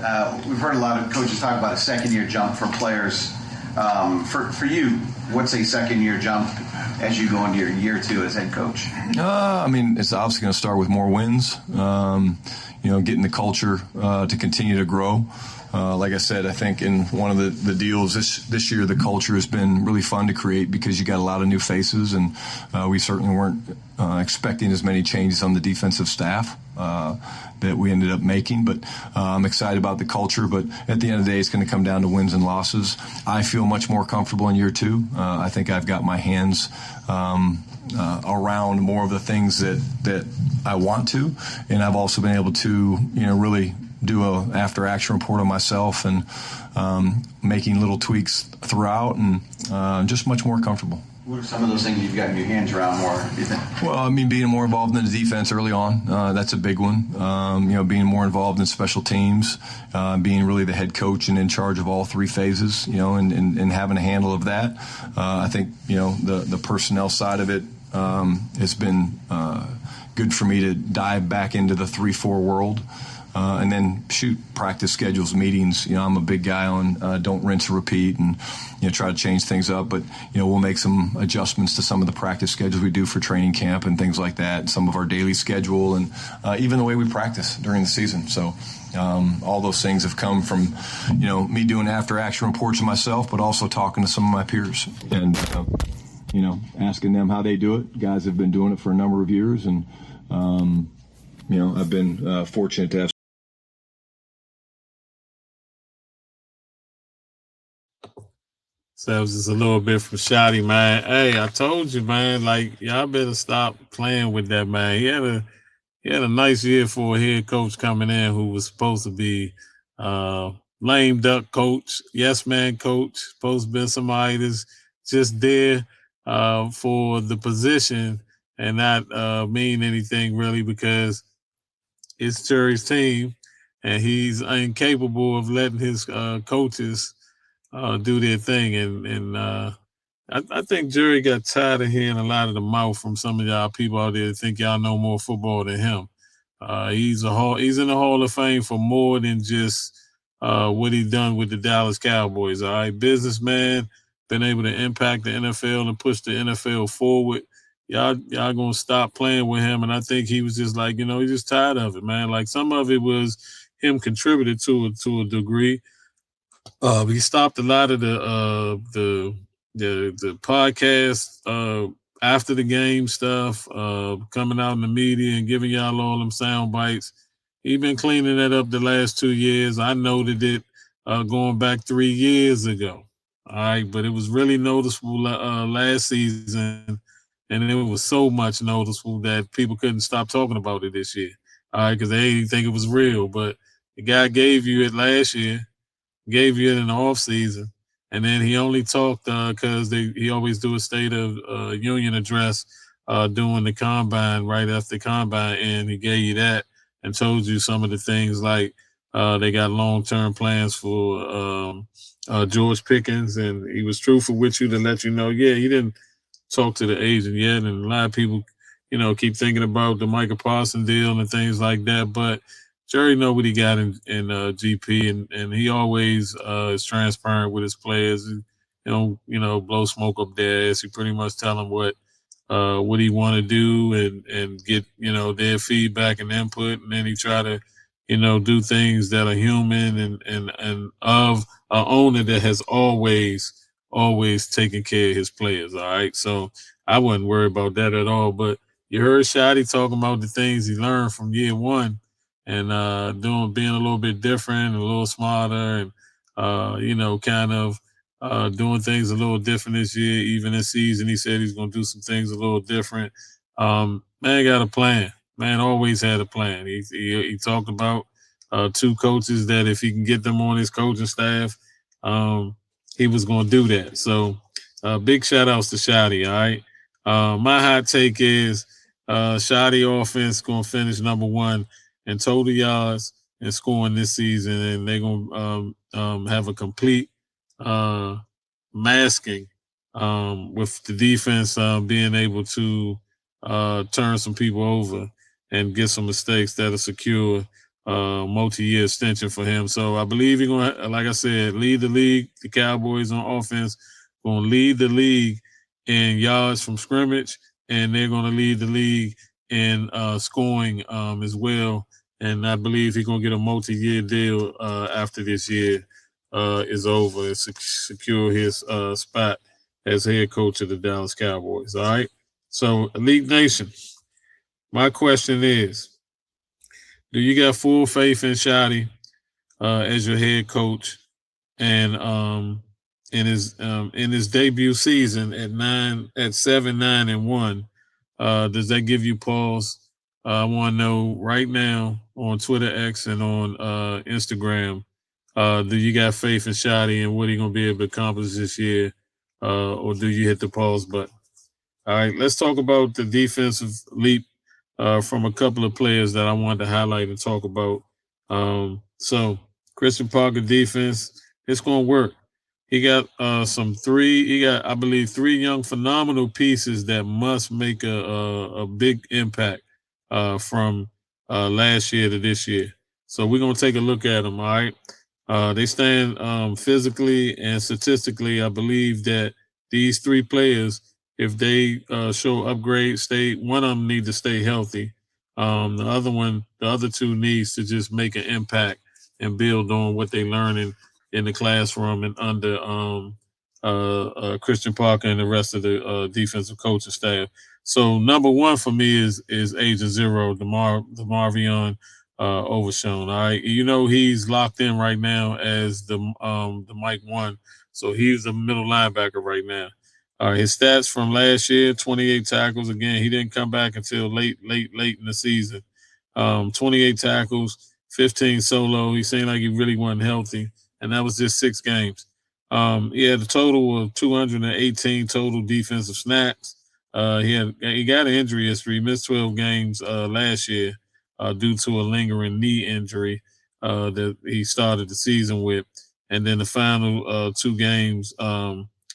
We've heard a lot of coaches talk about a second-year jump for players. For you, what's a second-year jump as you go into your year two as head coach? It's obviously going to start with more wins. Getting the culture to continue to grow. Like I said, I think in one of the deals this year, the culture has been really fun to create because you got a lot of new faces, and we certainly weren't expecting as many changes on the defensive staff that we ended up making. But I'm excited about the culture. But at the end of the day, it's going to come down to wins and losses. I feel much more comfortable in year two. I think I've got my hands around more of the things that I want to, and I've also been able to really do a after action report on myself and making little tweaks throughout, and just much more comfortable. What are some of those things you've gotten your hands around more, do you think? Well, being more involved in the defense early on, that's a big one. Being more involved in special teams, being really the head coach and in charge of all three phases, and having a handle of that. I think, the personnel side of it has been good for me to dive back into the 3-4 world. And then practice schedules, meetings. I'm a big guy on don't rinse and repeat, and try to change things up. But we'll make some adjustments to some of the practice schedules we do for training camp and things like that. Some of our daily schedule, and even the way we practice during the season. So all those things have come from me doing after action reports of myself, but also talking to some of my peers and asking them how they do it. Guys have been doing it for a number of years, and I've been fortunate to have. So that was just a little bit from Shotty, man. Hey, I told you, man, y'all better stop playing with that, man. He had a nice year for a head coach coming in who was supposed to be lame duck coach, yes man coach, supposed to be somebody that's just there for the position and not mean anything really, because it's Jerry's team and he's incapable of letting his coaches do their thing, and I think Jerry got tired of hearing a lot of the mouth from some of y'all people out there that think y'all know more football than him. He's in the Hall of Fame for more than just what he done with the Dallas Cowboys. All right, businessman, been able to impact the NFL and push the NFL forward. Y'all gonna stop playing with him, and I think he was just like, he's just tired of it, man. Like some of it was him contributed to a degree. He stopped a lot of the podcast after the game stuff, coming out in the media and giving y'all all them sound bites. He been cleaning that up the last 2 years. I noted it going back 3 years ago. All right, but it was really noticeable last season, and it was so much noticeable that people couldn't stop talking about it this year. All right, because they didn't think it was real. But the guy gave you it last year. Gave you it in the off season, and then he only talked because he always do a State of Union address during the combine, right after the combine, and he gave you that and told you some of the things like they got long-term plans for George Pickens, and he was truthful with you to let you know, yeah, he didn't talk to the agent yet, and a lot of people, keep thinking about the Michael Parsons deal and things like that, but Jerry know what he got in GP, and he always is transparent with his players. And, blow smoke up their ass. He pretty much tell them what he want to do and get, their feedback and input. And then he try to, do things that are human and of an owner that has always taken care of his players. All right. So I wasn't worried about that at all. But you heard Shotty talking about the things he learned from year one and being a little bit different, a little smarter, and, kind of doing things a little different this year. Even this season, he said he's going to do some things a little different. Man got a plan. Man always had a plan. He talked about two coaches that if he can get them on his coaching staff, he was going to do that. So big shout outs to Shotty. All right. My hot take is Shotty offense going to finish number one in total yards and scoring this season, and they're going to have a complete masking with the defense being able to turn some people over and get some mistakes that'll secure multi-year extension for him. So I believe he's going to, like I said, lead the league. The Cowboys on offense going to lead the league in yards from scrimmage, and they're going to lead the league in scoring as well. And I believe he's going to get a multi-year deal after this year is over and secure his spot as head coach of the Dallas Cowboys. All right. So, Elite Nation, my question is, do you got full faith in Shotty as your head coach? And in his debut season at 7-9-1, does that give you pause? I want to know right now on Twitter X and on Instagram, do you got faith in Shotty and what he going to be able to accomplish this year? Or do you hit the pause button? All right, let's talk about the defensive leap from a couple of players that I wanted to highlight and talk about. So Christian Parker defense, it's going to work. He got I believe, three young phenomenal pieces that must make a big impact from last year to this year. So we're going to take a look at them, all right? They stand physically and statistically. I believe that these three players, if they show upgrade, one of them need to stay healthy. The other two needs to just make an impact and build on what they're learning in the classroom and under Christian Parker and the rest of the defensive coaching staff. So number one for me is Agent Zero, DeMarvion Overshown. All right, he's locked in right now as the Mike 1, so he's a middle linebacker right now. His stats from last year: 28 tackles. Again, he didn't come back until late in the season. 28 tackles, 15 solo. He seemed like he really wasn't healthy, and that was just 6 games. He had a total of 218 total defensive snaps. He got an injury history. He missed 12 games last year due to a lingering knee injury that he started the season with, and then the final 2 games.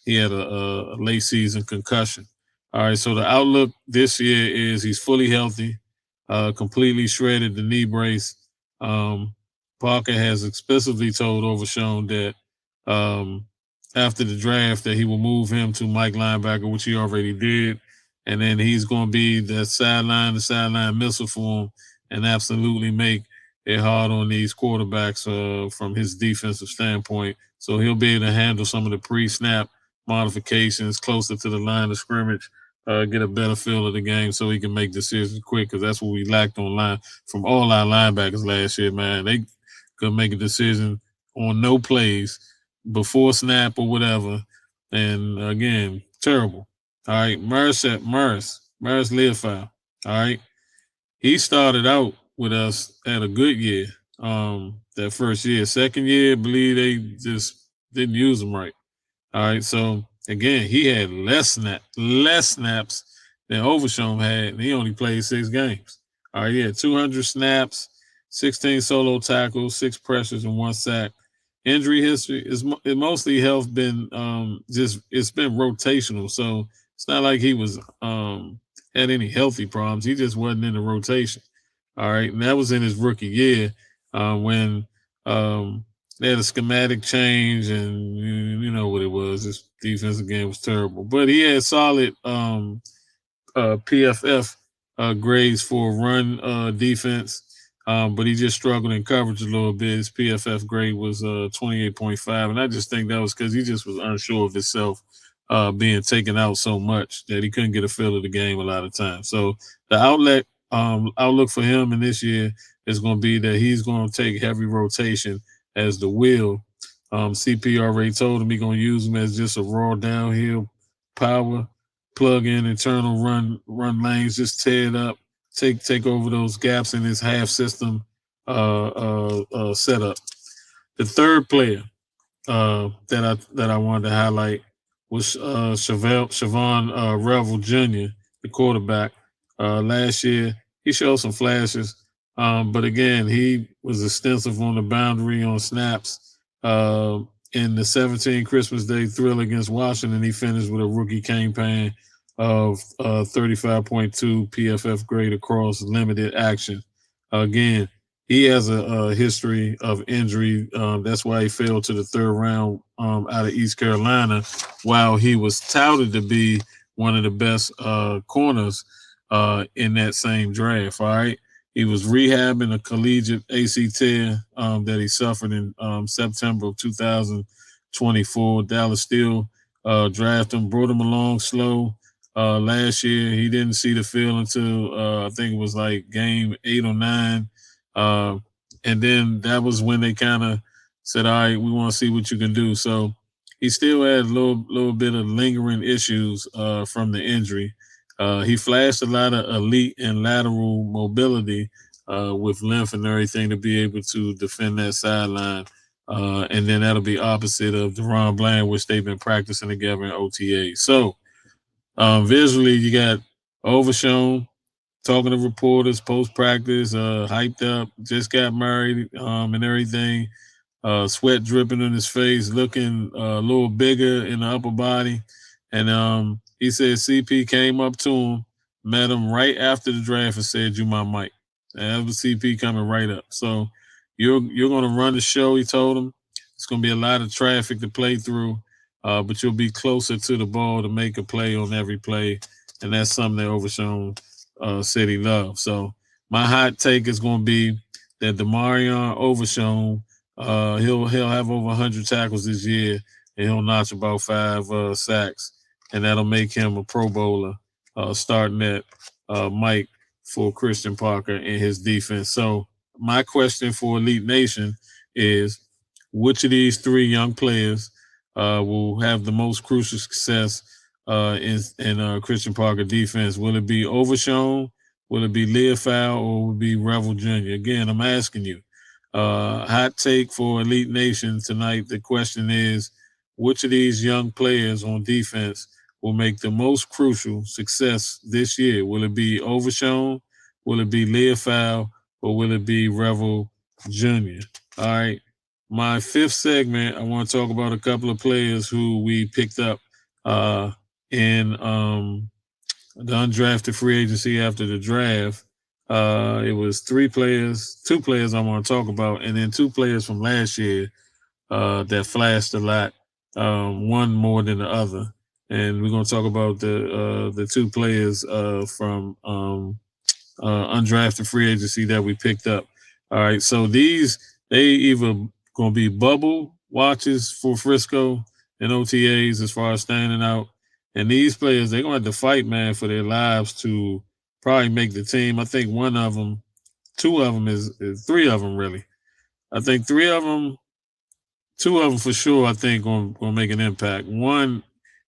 He had a late season concussion. All right, so the outlook this year is he's fully healthy, completely shredded the knee brace. Parker has explicitly told Overshown that after the draft that he will move him to Mike linebacker, which he already did, and then he's going to be the sideline missile for him and absolutely make it hard on these quarterbacks from his defensive standpoint. So he'll be able to handle some of the pre-snap modifications closer to the line of scrimmage, get a better feel of the game so he can make decisions quick, because that's what we lacked on line from all our linebackers last year, man. They could make a decision on no plays before snap or whatever. And again, terrible. All right, Murs Leofau. All right. He started out with us at a good year. That first year. Second year, I believe they just didn't use him right. All right, so again, he had less snaps than Overshown had, and he only played 6 games. All right, he had 200 snaps, 16 solo tackles, 6 pressures, and 1 sack. injury history is mostly health been it's been rotational. So it's not like he was had any healthy problems. He just wasn't in the rotation. All right, and that was in his rookie year when they had a schematic change, and you know what it was. His defensive game was terrible, but he had solid PFF grades for run defense. But he just struggled in coverage a little bit. His PFF grade was 28.5, and I just think that was because he just was unsure of himself, being taken out so much that he couldn't get a feel of the game a lot of times. So the outlook for him in this year is going to be that he's going to take heavy rotation as the wheel. CP already told him he's going to use him as just a raw downhill power, plug in internal run lanes, just tear it up. Take over those gaps in his half system setup. The third player that I wanted to highlight was Siobhan Revel Jr., the quarterback. Last year he showed some flashes, but again he was extensive on the boundary on snaps. In the 17 Christmas Day thrill against Washington, he finished with a rookie campaign of 35.2 PFF grade across limited action. Again, he has a history of injury. That's why he fell to the third round out of East Carolina, while he was touted to be one of the best corners in that same draft. All right. He was rehabbing a collegiate AC tear that he suffered in September of 2024. Dallas still drafted him, brought him along slow. Last year, he didn't see the field until I think it was like game 8 or 9. And then that was when they kind of said, all right, we want to see what you can do. So he still had a little bit of lingering issues from the injury. He flashed a lot of elite and lateral mobility with length and everything to be able to defend that sideline. And then that'll be opposite of Deron Bland, which they've been practicing together in OTA. So, visually, you got Overshown talking to reporters post-practice, hyped up, just got married and everything, sweat dripping on his face, looking a little bigger in the upper body. And he said CP came up to him, met him right after the draft and said, "You my Mike." And that was CP coming right up. So you're going to run the show, he told him. It's going to be a lot of traffic to play through. But you'll be closer to the ball to make a play on every play, and that's something that Overshown said he loved. So my hot take is going to be that Demarion Overshown, he'll have over 100 tackles this year, and he'll notch about 5 sacks, and that'll make him a Pro Bowler, starting at Mike for Christian Parker and his defense. So my question for Elite Nation is, which of these 3 young players will have the most crucial success in Christian Parker defense? Will it be Overshown? Will it be Learfowl? Or will it be Revel Jr.? Again, I'm asking you. Hot take for Elite Nation tonight. The question is, which of these young players on defense will make the most crucial success this year? Will it be Overshown? Will it be Learfowl? Or will it be Revel Jr.? All right. My 5th segment, I want to talk about a couple of players who we picked up in the undrafted free agency after the draft. It was 2 players I want to talk about, and then 2 players from last year that flashed a lot, one more than the other. And we're going to talk about the 2 players from undrafted free agency that we picked up. All right, so they either going to be bubble watches for Frisco and OTAs as far as standing out. And these players, they're going to have to fight, man, for their lives to probably make the team. I think 3 of them really. I think 3 of them, 2 of them for sure, I think going to make an impact. One,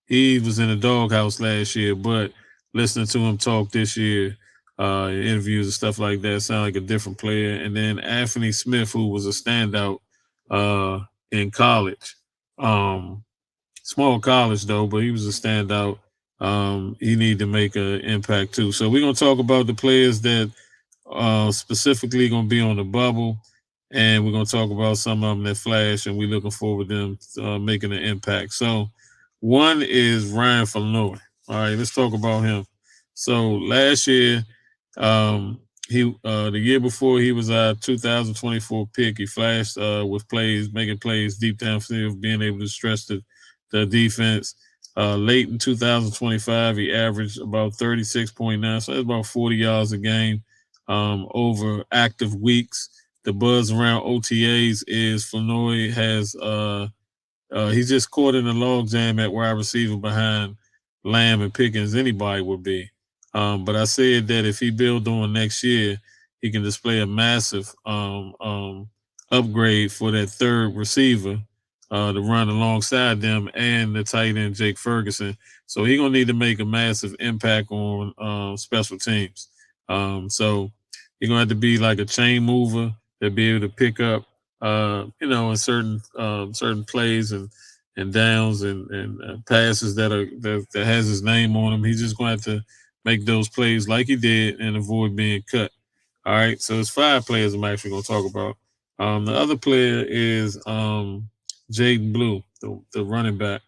he was in the doghouse last year, but listening to him talk this year, interviews and stuff like that, sound like a different player. And then Anthony Smith, who was a standout in college. Small college, though, but he was a standout. He needed to make an impact, too. So we're going to talk about the players that specifically going to be on the bubble. and we're going to talk about some of them that flash, and we're looking forward to them making an impact. So one is Ryan Flournoy. All right, let's talk about him. So last year, the year before, he was our 2024 pick. He flashed with plays, making plays deep downfield, being able to stretch the defense. Late in 2025, he averaged about 36.9, so that's about 40 yards a game over active weeks. The buzz around OTAs is Flournoy has he's just caught in a logjam at wide receiver behind Lamb and Pickens. Anybody would be. But I said that if he builds on next year, he can display a massive upgrade for that third receiver to run alongside them and the tight end Jake Ferguson. So he's gonna need to make a massive impact on special teams. So he's gonna have to be like a chain mover to be able to pick up, in certain plays and downs and passes that has his name on them. He's just going to have to make those plays like he did and avoid being cut. All right, so it's 5 players I'm actually going to talk about. The other player is Jaden Blue, the running back.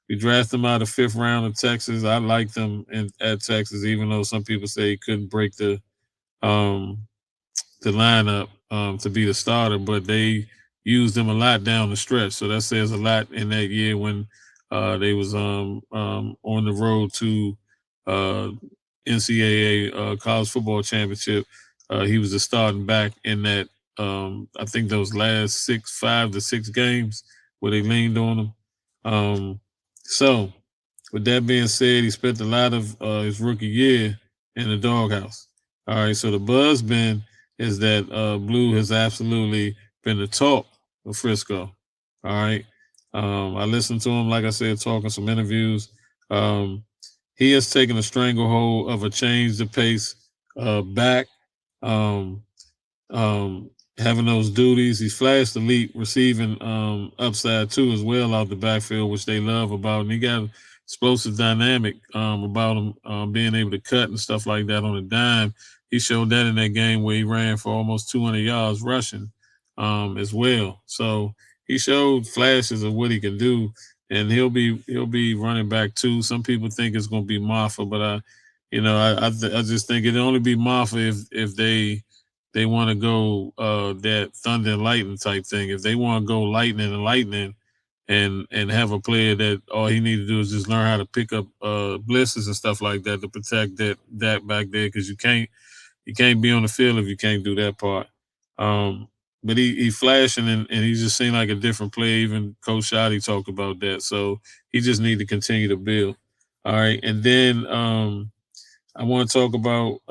We drafted him out of 5th round of Texas. I liked him at Texas, even though some people say he couldn't break the lineup to be the starter, but they used him a lot down the stretch. So that says a lot in that year when they was on the road to NCAA college football championship. He was a starting back in that, I think those last 5 to 6 games where they leaned on him. So with that being said, he spent a lot of his rookie year in the doghouse. All right, so the buzz is that Blue has absolutely been the talk of Frisco. All right. I listened to him, like I said, talking some interviews. He has taken a stranglehold of a change the pace back, having those duties. He's flashed elite receiving upside too as well out the backfield, which they love about. And he got explosive dynamic about him being able to cut and stuff like that on a dime. He showed that in that game where he ran for almost 200 yards rushing as well. So he showed flashes of what he can do, and he'll be running back too. Some people think it's going to be Maffa, but I just think it'll only be Maffa if they want to go that thunder and lightning type thing. If they want to go lightning and have a player that all he need to do is just learn how to pick up blitzes and stuff like that to protect that back there, because you can't be on the field if you can't do that part. But he flashing and he just seemed like a different player. Even Coach Shoddy talked about that. So he just need to continue to build. All right. And then I want to talk about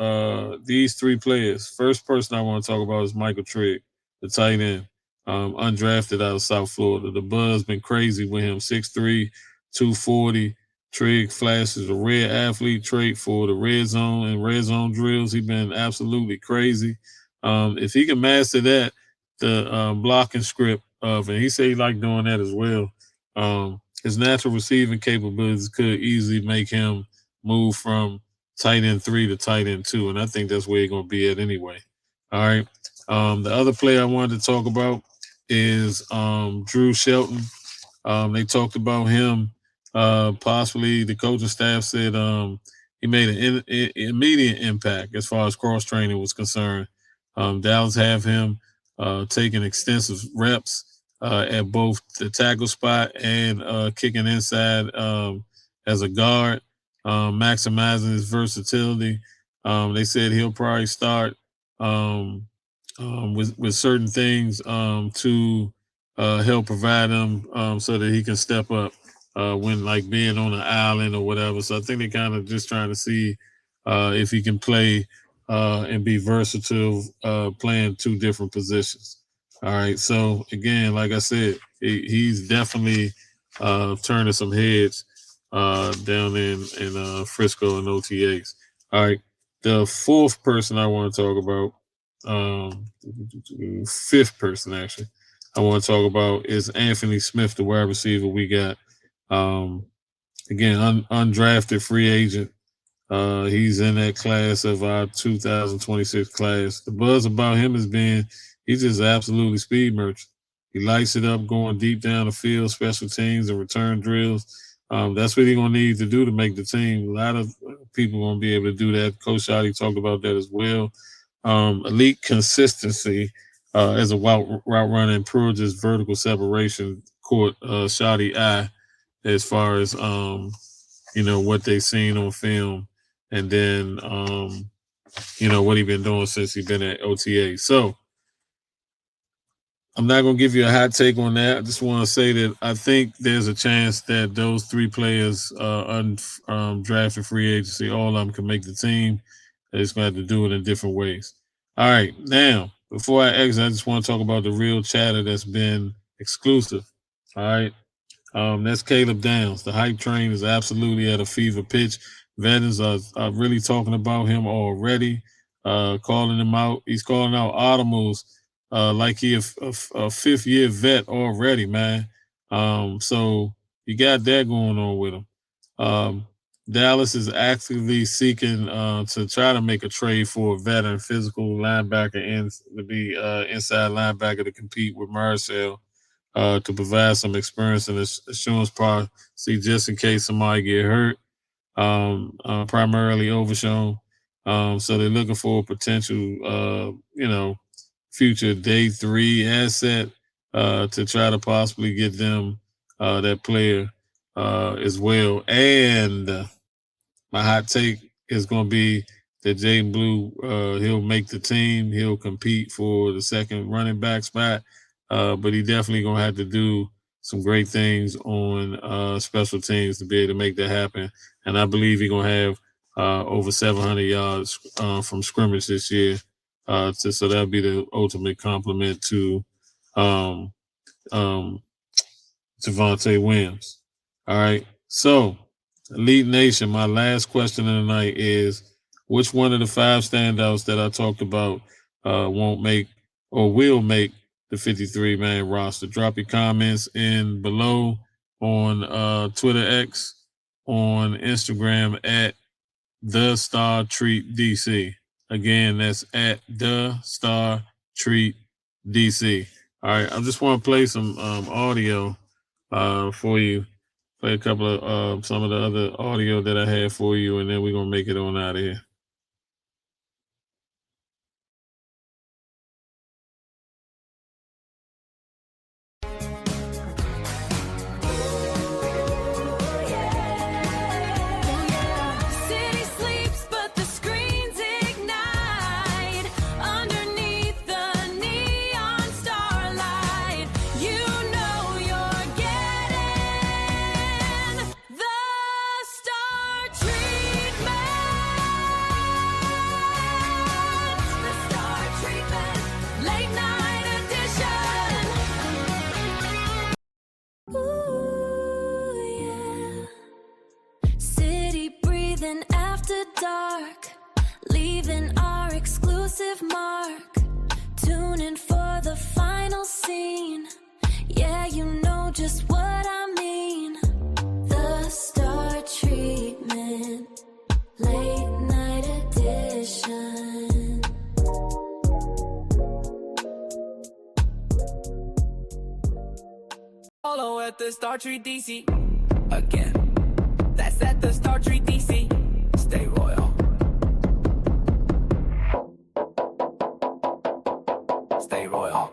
these 3 players. First person I want to talk about is Michael Trigg, the tight end, undrafted out of South Florida. The buzz been crazy with him, 6'3", 240. Trigg flashes a rare athlete trait for the red zone and red zone drills. He's been absolutely crazy. If he can master that, the blocking script and he said he liked doing that as well. His natural receiving capabilities could easily make him move from tight end 3 to tight end 2, and I think that's where he's going to be at anyway. All right. The other player I wanted to talk about is Drew Shelton. They talked about him. Possibly the coaching staff said he made an immediate impact as far as cross training was concerned. Dallas have him taking extensive reps at both the tackle spot and kicking inside as a guard, maximizing his versatility. They said he'll probably start with certain things to help provide him so that he can step up when like being on an island or whatever. So I think they're kind of just trying to see if he can play and be versatile, playing 2 different positions. All right. So again, like I said, he's definitely turning some heads down in Frisco and OTAs. All right. The 4th person I want to talk about, 5th person actually, I want to talk about is Anthony Smith, the wide receiver we got. Again, undrafted free agent. He's in that class of our 2026 class. The buzz about him has been He's just absolutely speed merchant. He lights it up going deep down the field, special teams and return drills. That's what he's going to need to do to make the team. A lot of people going to be able to do that. Coach Schotty talked about that as well. Elite consistency as a route runner encourages vertical separation, caught Schotty eye as far as, what they've seen on film. And then, what he's been doing since he's been at OTA. So, I'm not going to give you a hot take on that. I just want to say that I think there's a chance that those three players, undrafted free agency, all of them can make the team. They're just going to have to do it in different ways. All right. Now, before I exit, I just want to talk about the real chatter that's been exclusive. All right. That's Caleb Downs. The hype train is absolutely at a fever pitch. Veterans are really talking about him already, calling him out. He's calling out Automos. Like he a fifth-year vet already, man. So you got that going on with him. Dallas is actively seeking to try to make a trade for a veteran physical linebacker and to be inside linebacker to compete with Marcel to provide some experience and assurance policy just in case somebody get hurt, primarily Overshown. So they're looking for a potential, future day 3 asset to try to possibly get them that player as well. And my hot take is going to be that Jaden Blue, he'll make the team. He'll compete for the second running back spot, but he definitely going to have to do some great things on special teams to be able to make that happen. And I believe he's going to have over 700 yards from scrimmage this year. So that'll be the ultimate compliment to Javonte Williams. All right. So, Elite Nation, my last question of the night is, which one of the 5 standouts that I talked about won't make or will make the 53-man roster? Drop your comments in below on Twitter X, on Instagram at The Star Treat DC. Again, that's at The Star Treat DC. All right, I just want to play some audio for you. Play a couple of some of the other audio that I had for you, and then we're going to make it on out of here. Dark, leaving our exclusive mark. Tune in for the final scene. Yeah, you know just what I mean. The Star Treatment, late night edition. Follow at the Star Treat DC again. That's at the Star Treat DC. Stay royal. Stay royal.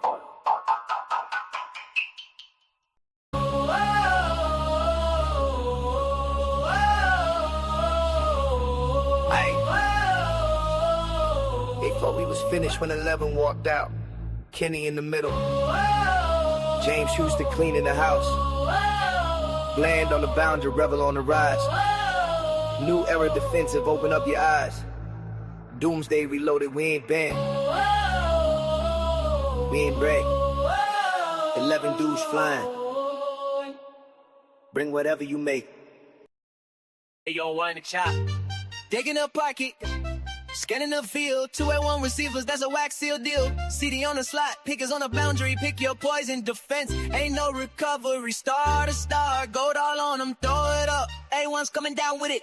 They thought we was finished when 11 walked out. Kenny in the middle. James Houston cleaning the house. Bland on the boundary, Rebel on the rise. New era defensive, open up your eyes. Doomsday reloaded, we ain't banned. We ain't break. 11 dudes flying. Bring whatever you make. Hey, yo, wind the chop. Digging up pocket. Scanning the field. 2-1 receivers, that's a wax seal deal. CD on the slot, Pickens on the boundary. Pick your poison, defense. Ain't no recovery. Star to star, gold all on them. Throw it up. A1's coming down with it.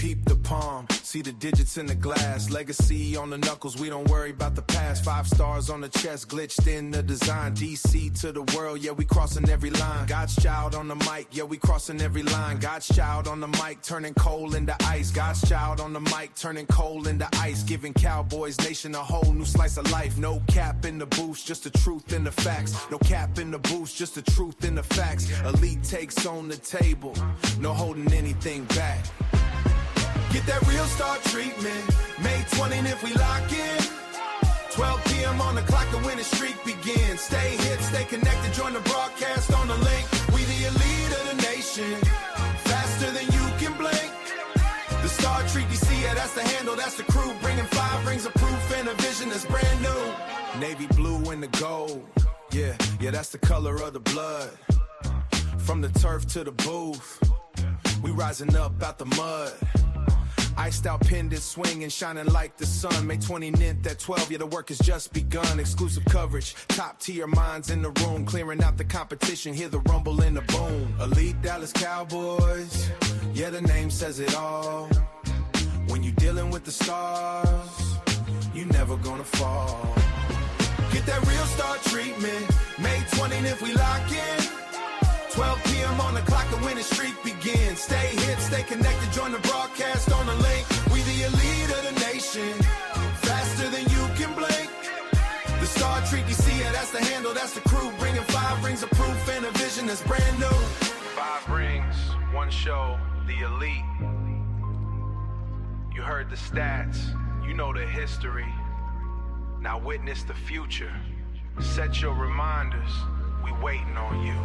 Peep the palm, see the digits in the glass. Legacy on the knuckles, we don't worry about the past. 5 stars on the chest, glitched in the design. DC to the world, yeah, we crossing every line. God's child on the mic, yeah, we crossing every line. God's child on the mic, turning coal into ice. God's child on the mic, turning coal into ice. Giving Cowboys Nation a whole new slice of life. No cap in the boost, just the truth and the facts. No cap in the boost, just the truth and the facts. Elite takes on the table, no holding anything back. Get that real start treatment, May 20th if we lock in. 12 p.m. on the clock, the winning streak begins. Stay hip, stay connected, join the broadcast on the link. We the elite of the nation, faster than you can blink. The Star Treat DC, yeah, that's the handle, that's the crew. Bringing 5 rings of proof and a vision that's brand new. Navy blue and the gold, yeah, that's the color of the blood. From the turf to the booth, we rising up out the mud. Iced out pendant swinging, shining like the sun. May 29th at 12, yeah, the work has just begun. Exclusive coverage, top tier minds in the room. Clearing out the competition, hear the rumble and the boom. Elite Dallas Cowboys, yeah, the name says it all. When you dealing with the stars, you never gonna fall. Get that real start treatment, May 20th if we lock in. 12 p.m. on the clock, the winning streak begins. Stay hip, stay connected, join the broadcast on the link. We the elite of the nation, faster than you can blink. The Star Treat DC, yeah, that's the handle, that's the crew. Bringing 5 rings of proof and a vision that's brand new. 5 rings, 1 show, the elite. You heard the stats, you know the history. Now witness the future. Set your reminders, we waiting on you.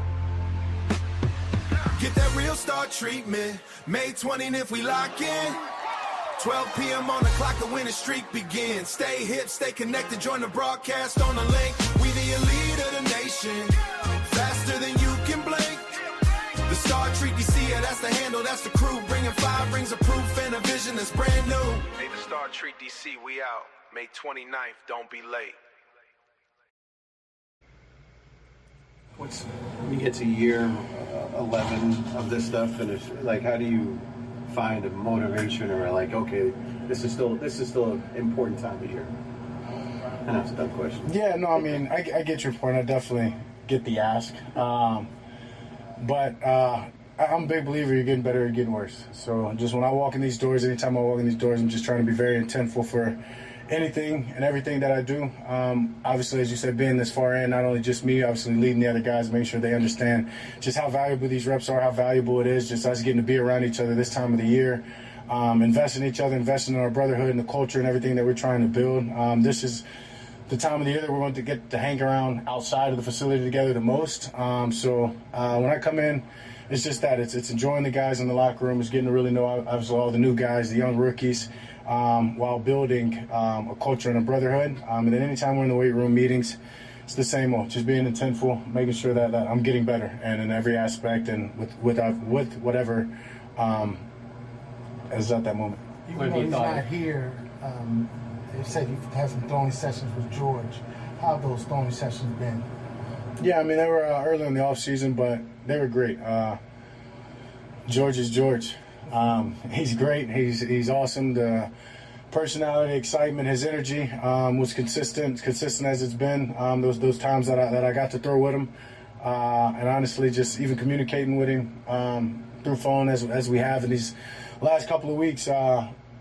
Get that real start treatment, May 20th if we lock in. 12 p.m. on the clock, the winning streak begins. Stay hip, stay connected, join the broadcast on the link. We the elite of the nation, faster than you can blink. The Star Treat DC, yeah, that's the handle, that's the crew. Bringing 5 rings of proof and a vision that's brand new. Hey, the Star Treat DC, we out. May 29th, don't be late. When you get to year 11 of this stuff, and it's like, how do you find a motivation, or like, okay, this is still an important time of year? I know it's a dumb question. Yeah, no, I mean, I get your point. I definitely get the ask, but I'm a big believer you're getting better, you're getting worse. So just when I walk in these doors, anytime I walk in these doors, I'm just trying to be very intentful for anything and everything that I do. Obviously, as you said, being this far in, not only just me, obviously leading the other guys, making sure they understand just how valuable these reps are, how valuable it is, just us getting to be around each other this time of the year, invest in each other, investing in our brotherhood and the culture and everything that we're trying to build. This is the time of the year that we're going to get to hang around outside of the facility together the most. So when I come in, it's just that. It's enjoying the guys in the locker room. It's getting to really know, obviously, all the new guys, the young rookies, while building a culture and a brotherhood. And then anytime we're in the weight room meetings, it's the same old, just being intentful, making sure that I'm getting better, and in every aspect and with whatever is at that moment. Even though he's not here, you said you've had some throwing sessions with George. How have those throwing sessions been? Yeah, I mean, they were early in the offseason, but they were great. George is George. He's great. He's awesome. The personality, excitement, his energy was consistent as it's been. Those times that I got to throw with him, and honestly, just even communicating with him through phone as we have in these last couple of weeks.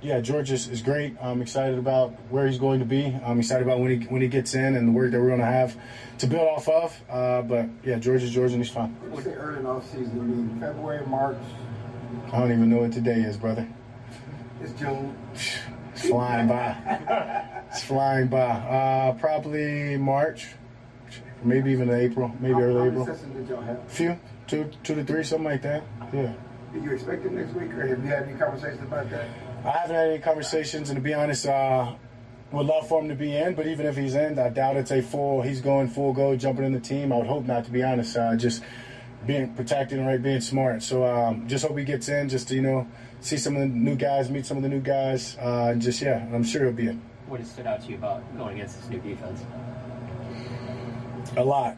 Yeah, George is great. I'm excited about where he's going to be. I'm excited about when he gets in and the work that we're going to have to build off of. But yeah, George is George, and he's fine. What's the early off season? I mean, February, March. I don't even know what today is, brother. It's June. It's flying by. It's flying by. Probably March, maybe even April, maybe early April. How many sessions did y'all have? Few, two to three, something like that. Yeah. Do you expect it next week, or have you had any conversations about that? I haven't had any conversations, and to be honest, would love for him to be in, but even if he's in, I doubt it's he's going full go, jumping in the team. I would hope not, to be honest. Just being protected and being smart. So just hope he gets in, just to, see some of the new guys, meet some of the new guys, and I'm sure he'll be in. What has stood out to you about going against this new defense? A lot.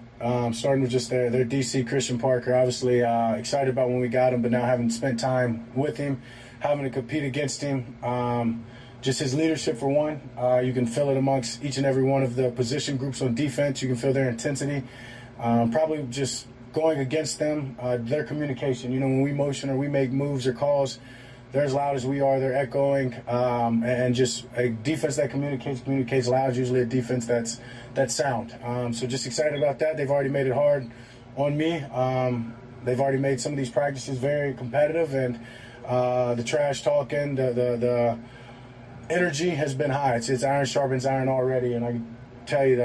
Starting with just their DC Christian Parker. Obviously excited about when we got him, but now having spent time with him, having to compete against him. Just his leadership, for one. You can feel it amongst each and every one of the position groups on defense. You can feel their intensity. Probably just going against them, their communication. You know, when we motion or we make moves or calls, they're as loud as we are. They're echoing. And just a defense that communicates loud, usually a defense that's sound. So just excited about that. They've already made it hard on me. They've already made some of these practices very competitive, and the trash talking, the energy has been high. It's iron sharpens iron already, and I can tell you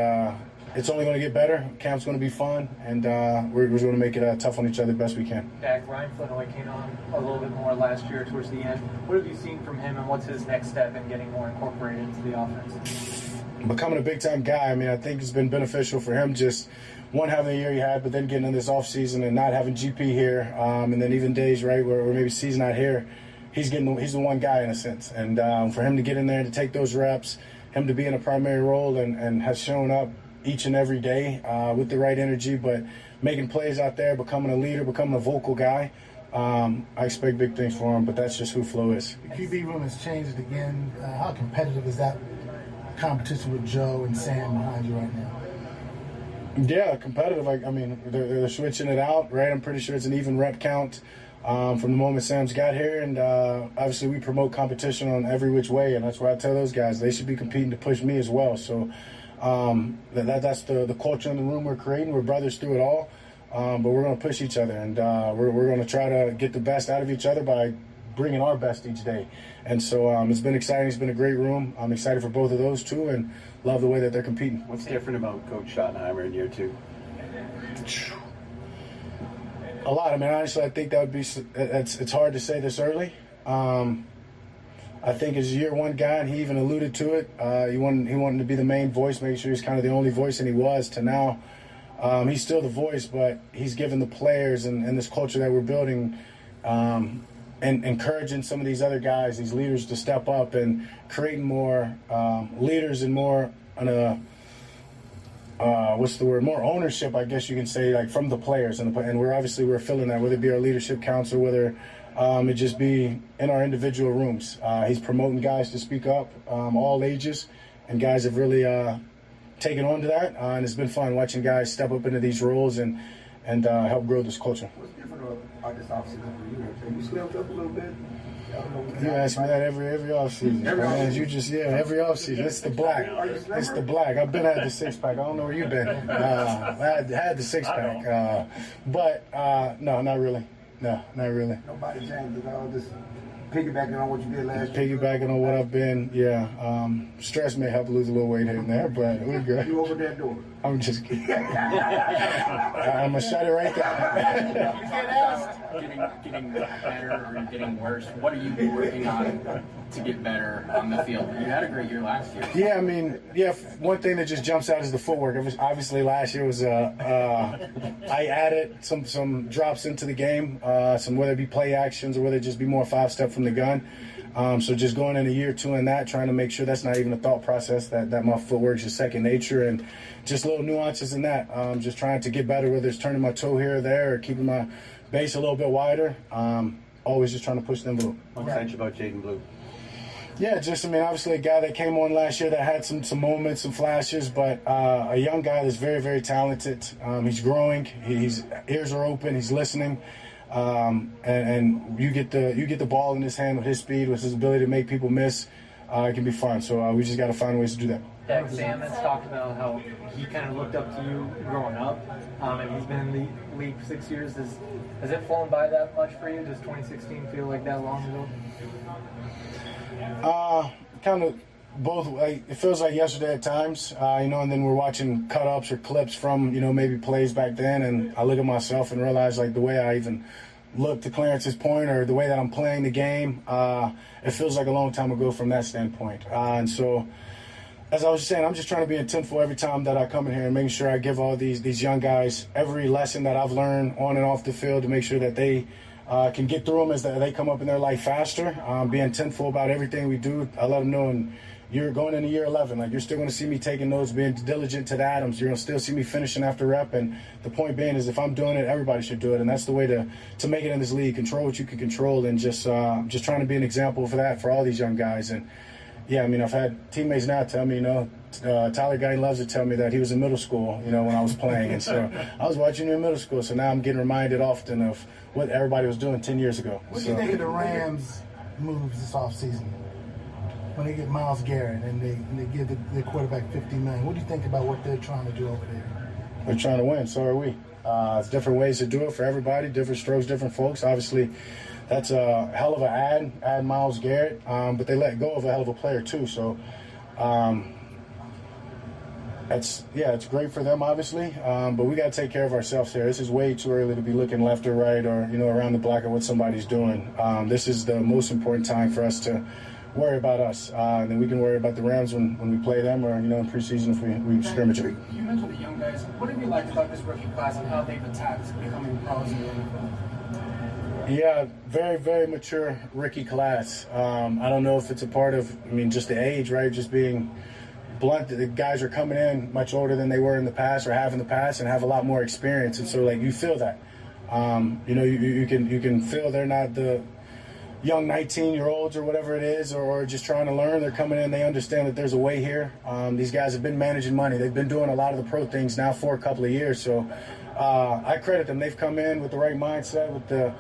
it's only going to get better. Camp's going to be fun, and we're going to make it tough on each other best we can. Dak, Ryan Flynn came on a little bit more last year towards the end. What have you seen from him, and what's his next step in getting more incorporated into the offense? Becoming a big-time guy. I mean, I think it's been beneficial for him, just one, having the year he had, but then getting in this offseason and not having GP here, and then even days, right, where maybe C's not here. He's the one guy in a sense, and for him to get in there to take those reps, him to be in a primary role and has shown up each and every day with the right energy, but making plays out there, becoming a leader, becoming a vocal guy. I expect big things for him, but that's just who Flo is. The QB room has changed again. How competitive is that competition with Joe and Sam behind you right now? Yeah, competitive. I mean, they're switching it out, right? I'm pretty sure it's an even rep count. From the moment Sam's got here, and obviously we promote competition on every which way, and that's why I tell those guys they should be competing to push me as well. So that's the culture in the room we're creating. We're brothers through it all, but we're going to push each other, and we're going to try to get the best out of each other by bringing our best each day. And so it's been exciting. It's been a great room. I'm excited for both of those two, and love the way that they're competing. What's different about Coach Schottenheimer in year two? A lot. I mean, honestly, I think that would be. It's hard to say this early. I think as a year one guy, and he even alluded to it. He wanted to be the main voice, making sure he's kind of the only voice, and he was. To now, he's still the voice, but he's given the players and this culture that we're building, and encouraging some of these other guys, these leaders, to step up and creating more leaders and more on a. More ownership, I guess you can say, like from the players, and we're feeling that, whether it be our leadership council, whether it just be in our individual rooms. He's promoting guys to speak up, all ages, and guys have really taken on to that, and it's been fun watching guys step up into these roles and help grow this culture. What's different about this offseason for you? Have you slipped up a little bit? You ask me that every offseason. Every offseason. It's the black. It's the black. I've been had the six-pack. I don't know where you've been. I had the six-pack. But no, not really. No, not really. Nobody changed at all. Just piggybacking on what you did last year. Piggybacking on what I've been, yeah. Stress may help lose a little weight here and there, but we're good. You open that door. I'm just kidding. I'm going to shut it right there. You get asked. Getting better or getting worse, what are you working on to get better on the field? You had a great year last year. Yeah, I mean, one thing that just jumps out is the footwork. Obviously, last year was I added some drops into the game, some whether it be play actions or whether it just be more 5-step from the gun. So just going in a year two in that, trying to make sure that's not even a thought process, that my footwork is just second nature, and just little nuances in that. Just trying to get better, whether it's turning my toe here or there or keeping my base a little bit wider. Always just trying to push the envelope. What excites you about Jaden Blue? Yeah, obviously a guy that came on last year that had some moments, some flashes, but a young guy that's very, very talented. He's growing. His ears are open. He's listening. And you get the ball in his hand with his speed, with his ability to make people miss. It can be fun. So we just got to find ways to do that. Dak, Sam has talked about how he kind of looked up to you growing up, and he's been in the league 6 years. Has it flown by that much for you? Does 2016 feel like that long ago? Kind of both. It feels like yesterday at times, and then we're watching cut-ups or clips from, maybe plays back then, and I look at myself and realize, like, the way I even look to Clarence's point or the way that I'm playing the game, it feels like a long time ago from that standpoint. And so, as I was saying, I'm just trying to be intentful every time that I come in here and making sure I give all these young guys every lesson that I've learned on and off the field to make sure that they can get through them as they come up in their life faster. Be intentful about everything we do. I let them know, and you're going into year 11. Like, you're still going to see me taking those, being diligent to the atoms. You're going to still see me finishing after rep. And the point being is, if I'm doing it, everybody should do it. And that's the way to make it in this league. Control what you can control, and just trying to be an example for that for all these young guys. And yeah, I mean, I've had teammates now tell me, Tyler Guyton loves to tell me that he was in middle school, when I was playing. And so I was watching you in middle school. So now I'm getting reminded often of what everybody was doing 10 years ago. What do you think of the Rams' moves this offseason? When they get Myles Garrett and they give the quarterback $50 million, what do you think about what they're trying to do over there? We're trying to win, so are we. It's different ways to do it for everybody, different strokes, different folks. Obviously, that's a hell of an add Myles Garrett, but they let go of a hell of a player too. So it's great for them, obviously, but we got to take care of ourselves here. This is way too early to be looking left or right or around the block at what somebody's doing. This is the most important time for us to worry about us, and then we can worry about the Rams when we play them, or in preseason if we scrimmage them. You mentioned the young guys. What have you liked about this rookie class and how they've attacked becoming pros in the NFL? Yeah, very, very mature rookie class. I don't know if it's a part of, just the age, right? Just being blunt, the guys are coming in much older than they were in the past or have in the past, and have a lot more experience, and so you feel that. You can feel they're not the young 19-year-olds or whatever it is, or just trying to learn. They're coming in, they understand that there's a way here. These guys have been managing money. They've been doing a lot of the pro things now for a couple of years. So I credit them. They've come in with the right mindset, with the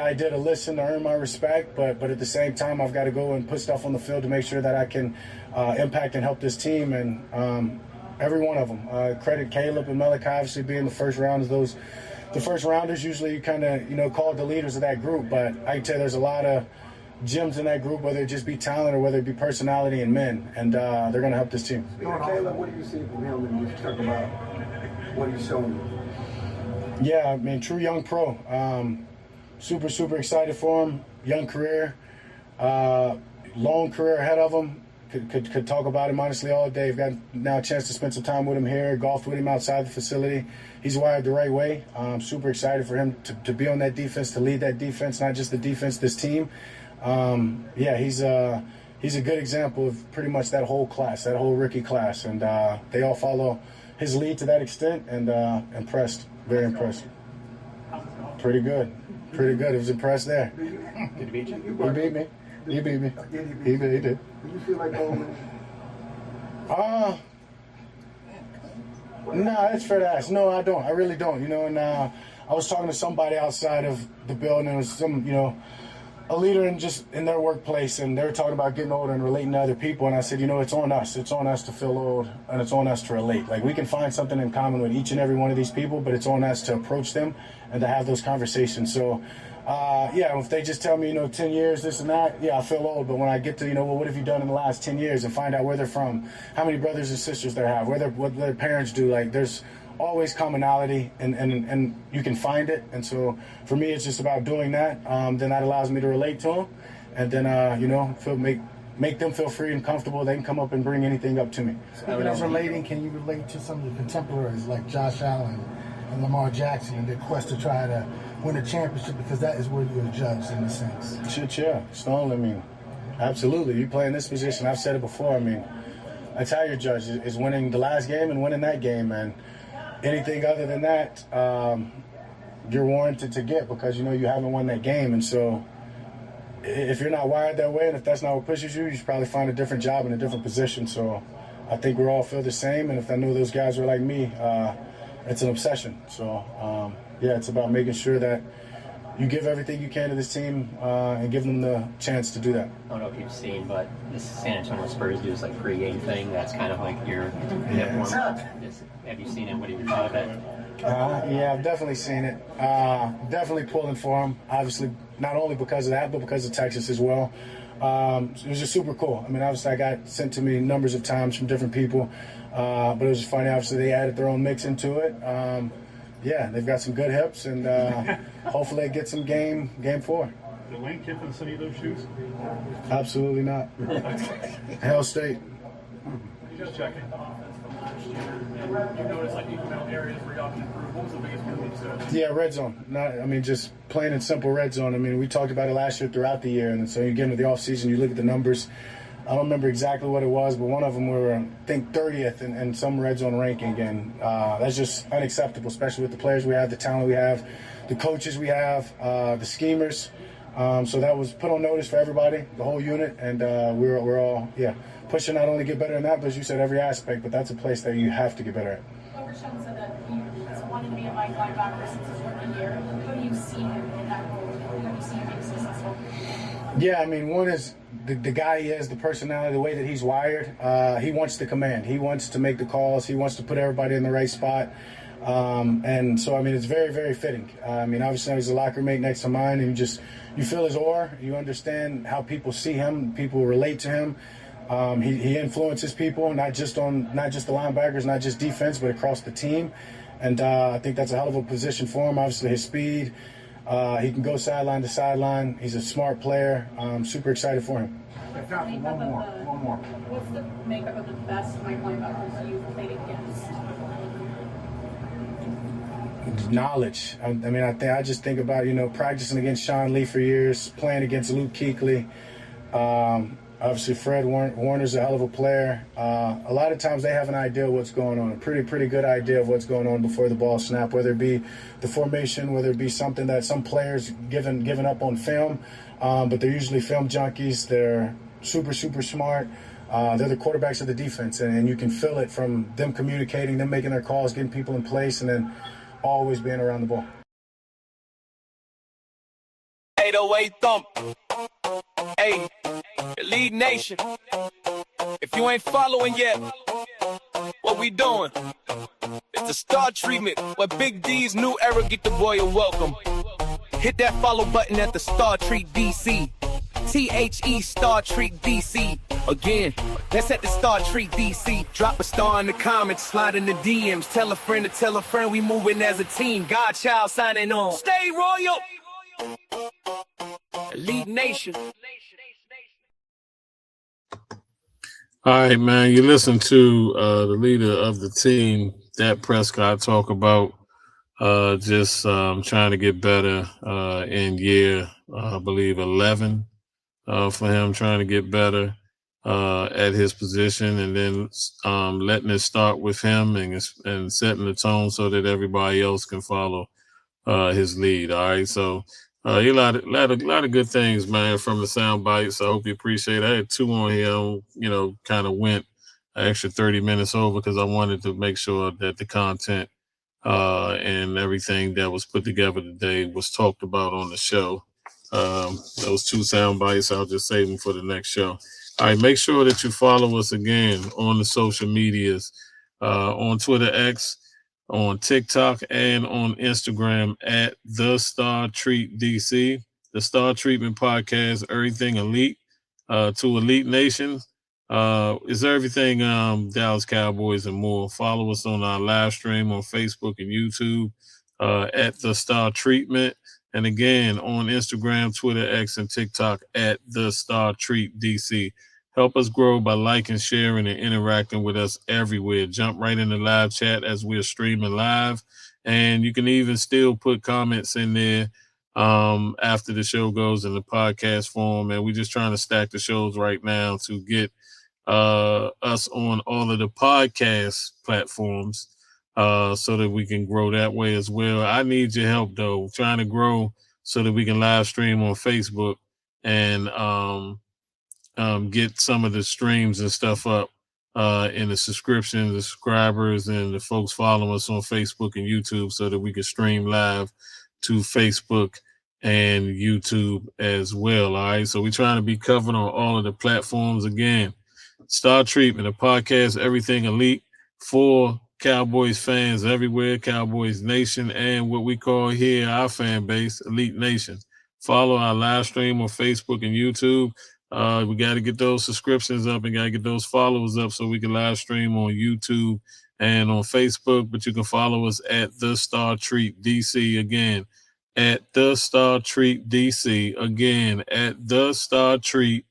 idea to listen, to earn my respect. But at the same time, I've got to go and put stuff on the field to make sure that I can impact and help this team. And every one of them. Credit Caleb and Malachi, obviously being the first round of those. The first rounders usually kind of, called the leaders of that group, but I can tell you there's a lot of gems in that group, whether it just be talent or whether it be personality and men, and they're going to help this team. Caleb, what do you see from him when you talk about what he's shown you? Yeah, true young pro. Super, super excited for him. Young career, long career ahead of him. Could talk about him honestly all day. I've got now a chance to spend some time with him here, golfed with him outside the facility. He's wired the right way. I'm super excited for him to be on that defense, to lead that defense, not just the defense, this team. He's a good example of pretty much that whole class, that whole rookie class, and they all follow his lead to that extent. And impressed, very impressed. Pretty good. I was impressed there. Did he beat you? He beat me. He beat me. He did. Do you feel like Bowman? No, it's fair to ask. No, I don't. I really don't. And I was talking to somebody outside of the building. It was some, a leader in their workplace, and they were talking about getting older and relating to other people. And I said, it's on us. It's on us to feel old, and it's on us to relate. Like, we can find something in common with each and every one of these people, but it's on us to approach them and to have those conversations. So, if they just tell me, 10 years, this and that, I feel old. But when I get to, what have you done in the last 10 years and find out where they're from, how many brothers and sisters they have, what their parents do, like, there's always commonality, and you can find it. And so for me, it's just about doing that. Then that allows me to relate to them, and then, make them feel free and comfortable. They can come up and bring anything up to me. Speaking of relating, can you relate to some of your contemporaries like Josh Allen and Lamar Jackson and their quest to try to win a championship, because that is where you're judged in a sense? Stone, absolutely. You play in this position, I've said it before, that's how you're judged, is winning the last game and winning that game, and anything other than that, you're warranted to get, because you haven't won that game. And so if you're not wired that way, and if that's not what pushes you, you should probably find a different job in a different position. So I think we all feel the same, and if I know those guys are like me, it's an obsession. So it's about making sure that you give everything you can to this team and give them the chance to do that. I don't know if you've seen, but this San Antonio Spurs do this pregame thing. That's kind of like your warm-up. Have you seen it? What have you thought of it? I've definitely seen it. Definitely pulling for them. Obviously, not only because of that, but because of Texas as well. It was just super cool. Obviously, I got sent to me numbers of times from different people, but it was just funny. Obviously, they added their own mix into it. They've got some good hips, and hopefully they get some game 4. Did Lane Kiffin send you those shoes? Absolutely not. Hell State. Just checking. You noticed incremental areas where y'all can improve. What was the biggest move you said? Red zone. Just plain and simple red zone. We talked about it last year throughout the year, and so you get into the offseason, you look at the numbers. I don't remember exactly what it was, but one of them we were, I think, 30th in some red zone ranking, and that's just unacceptable, especially with the players we have, the talent we have, the coaches we have, the schemers. So that was put on notice for everybody, the whole unit, and we're all pushing not only get better in that, but as you said, every aspect. But that's a place that you have to get better at. Overshawn said that he has wanted to be a Mike linebacker since his rookie year. How do you see him in that role? How do you see him being successful? Yeah, I mean, one is the guy he is, the personality, the way that he's wired. He wants to command. He wants to make the calls. He wants to put everybody in the right spot. And so, I mean, it's very, very fitting. I mean, obviously, he's a locker mate next to mine, and you feel his aura. You understand how people see him. People relate to him. He influences people, not just the linebackers, not just defense, but across the team. And I think that's a hell of a position for him. Obviously, his speed. He can go sideline to sideline. He's a smart player. I'm super excited for him. One more. What's the makeup of the best Mike linebackers you've played against? Knowledge. I mean, I just think about, practicing against Sean Lee for years, playing against Luke Kuechly. Obviously, Fred Warner's a hell of a player. A lot of times they have an idea of what's going on, a pretty good idea of what's going on before the ball snap, whether it be the formation, whether it be something that some players given up on film, but they're usually film junkies. They're super smart. They're the quarterbacks of the defense, and you can feel it from them communicating, them making their calls, getting people in place, and then always being around the ball. 808 thump. Hey, Elite Nation. If you ain't following yet, what we doing? It's the Star Treatment, where Big D's new era get the royal welcome. Hit that follow button at the Star Treat DC. THE Star Treat DC. Again, that's at the Star Treat DC. Drop a star in the comments, slide in the DMs. Tell a friend to tell a friend we moving as a team. Godchild signing on. Stay royal. Elite Nation. All right, man. You listen to the leader of the team, Dak Prescott, talk about just trying to get better in year, I believe, 11 for him, trying to get better at his position, and then letting it start with him and setting the tone so that everybody else can follow his lead. All right, so a lot of good things, man, from the sound bites. I hope you appreciate it. I had 2 on here, kind of went an extra 30 minutes over because I wanted to make sure that the content and everything that was put together today was talked about on the show. Those 2 sound bites, I'll just save them for the next show. All right, make sure that you follow us again on the social medias, on Twitter X, on TikTok, and on Instagram at The Star Treat DC, the Star Treatment Podcast, everything elite to Elite Nation. Is everything Dallas Cowboys and more. Follow us on our live stream on Facebook and YouTube at The Star Treatment. And again, on Instagram, Twitter, X, and TikTok at The Star Treat DC. Help us grow by liking, sharing, and interacting with us everywhere. Jump right in the live chat as we're streaming live. And you can even still put comments in there after the show goes in the podcast form. And we're just trying to stack the shows right now to get us on all of the podcast platforms so that we can grow that way as well. I need your help, though, trying to grow so that we can live stream on Facebook and get some of the streams and stuff up in the subscriptions, the subscribers, and the folks following us on Facebook and YouTube so that we can stream live to Facebook and YouTube as well. All right. So we're trying to be covered on all of the platforms. Again, Star Treatment, a podcast, everything elite for Cowboys fans everywhere, Cowboys Nation, and what we call here our fan base, Elite Nation. Follow our live stream on Facebook and YouTube. We got to get those subscriptions up and got to get those followers up so we can live stream on YouTube and on Facebook. But you can follow us at The Star Treat DC. Again, at The Star Treat DC. Again, at The Star Treat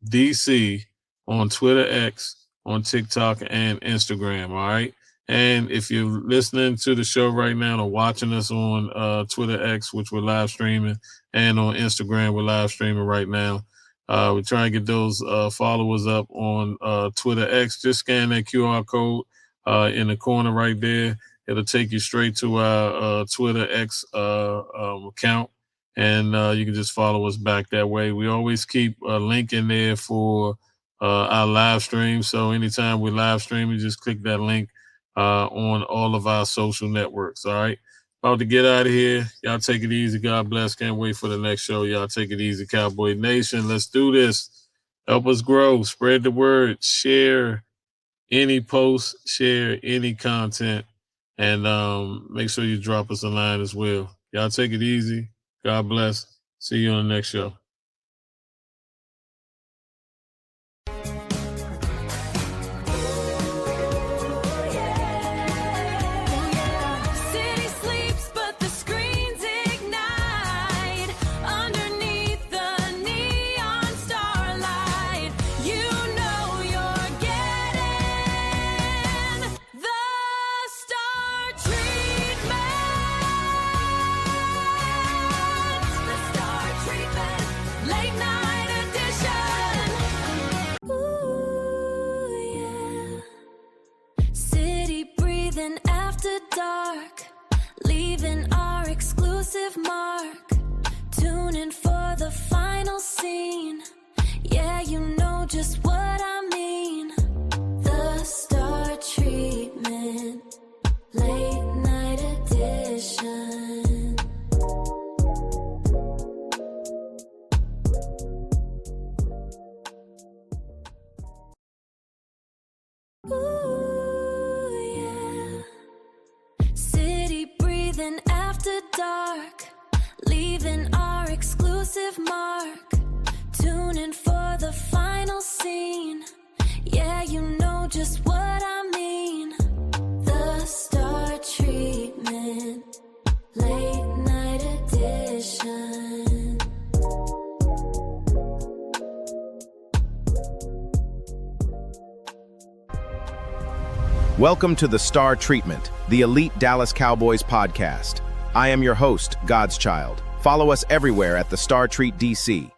DC on Twitter X, on TikTok, and Instagram. All right. And if you're listening to the show right now or watching us on Twitter X, which we're live streaming, and on Instagram, we're live streaming right now. We're trying to get those followers up on Twitter X. Just scan that QR code in the corner right there. It'll take you straight to our Twitter X account, and you can just follow us back that way. We always keep a link in there for our live stream. So anytime we live stream, you just click that link on all of our social networks. All right. About to get out of here. Y'all take it easy. God bless. Can't wait for the next show. Y'all take it easy, Cowboy Nation. Let's do this. Help us grow. Spread the word. Share any post. Share any content. And make sure you drop us a line as well. Y'all take it easy. God bless. See you on the next show. Dark, leaving our exclusive mark. Tune in for the final scene. Yeah, you know just what I mean. The Star Treatment, late night edition. After dark, leaving our exclusive mark. Tune in for the final scene. Yeah, you know just what I mean. The Star Treatment, late night edition. Welcome to the Star Treatment, the elite Dallas Cowboys podcast. I am your host, God's Child. Follow us everywhere at the Star Treat DC.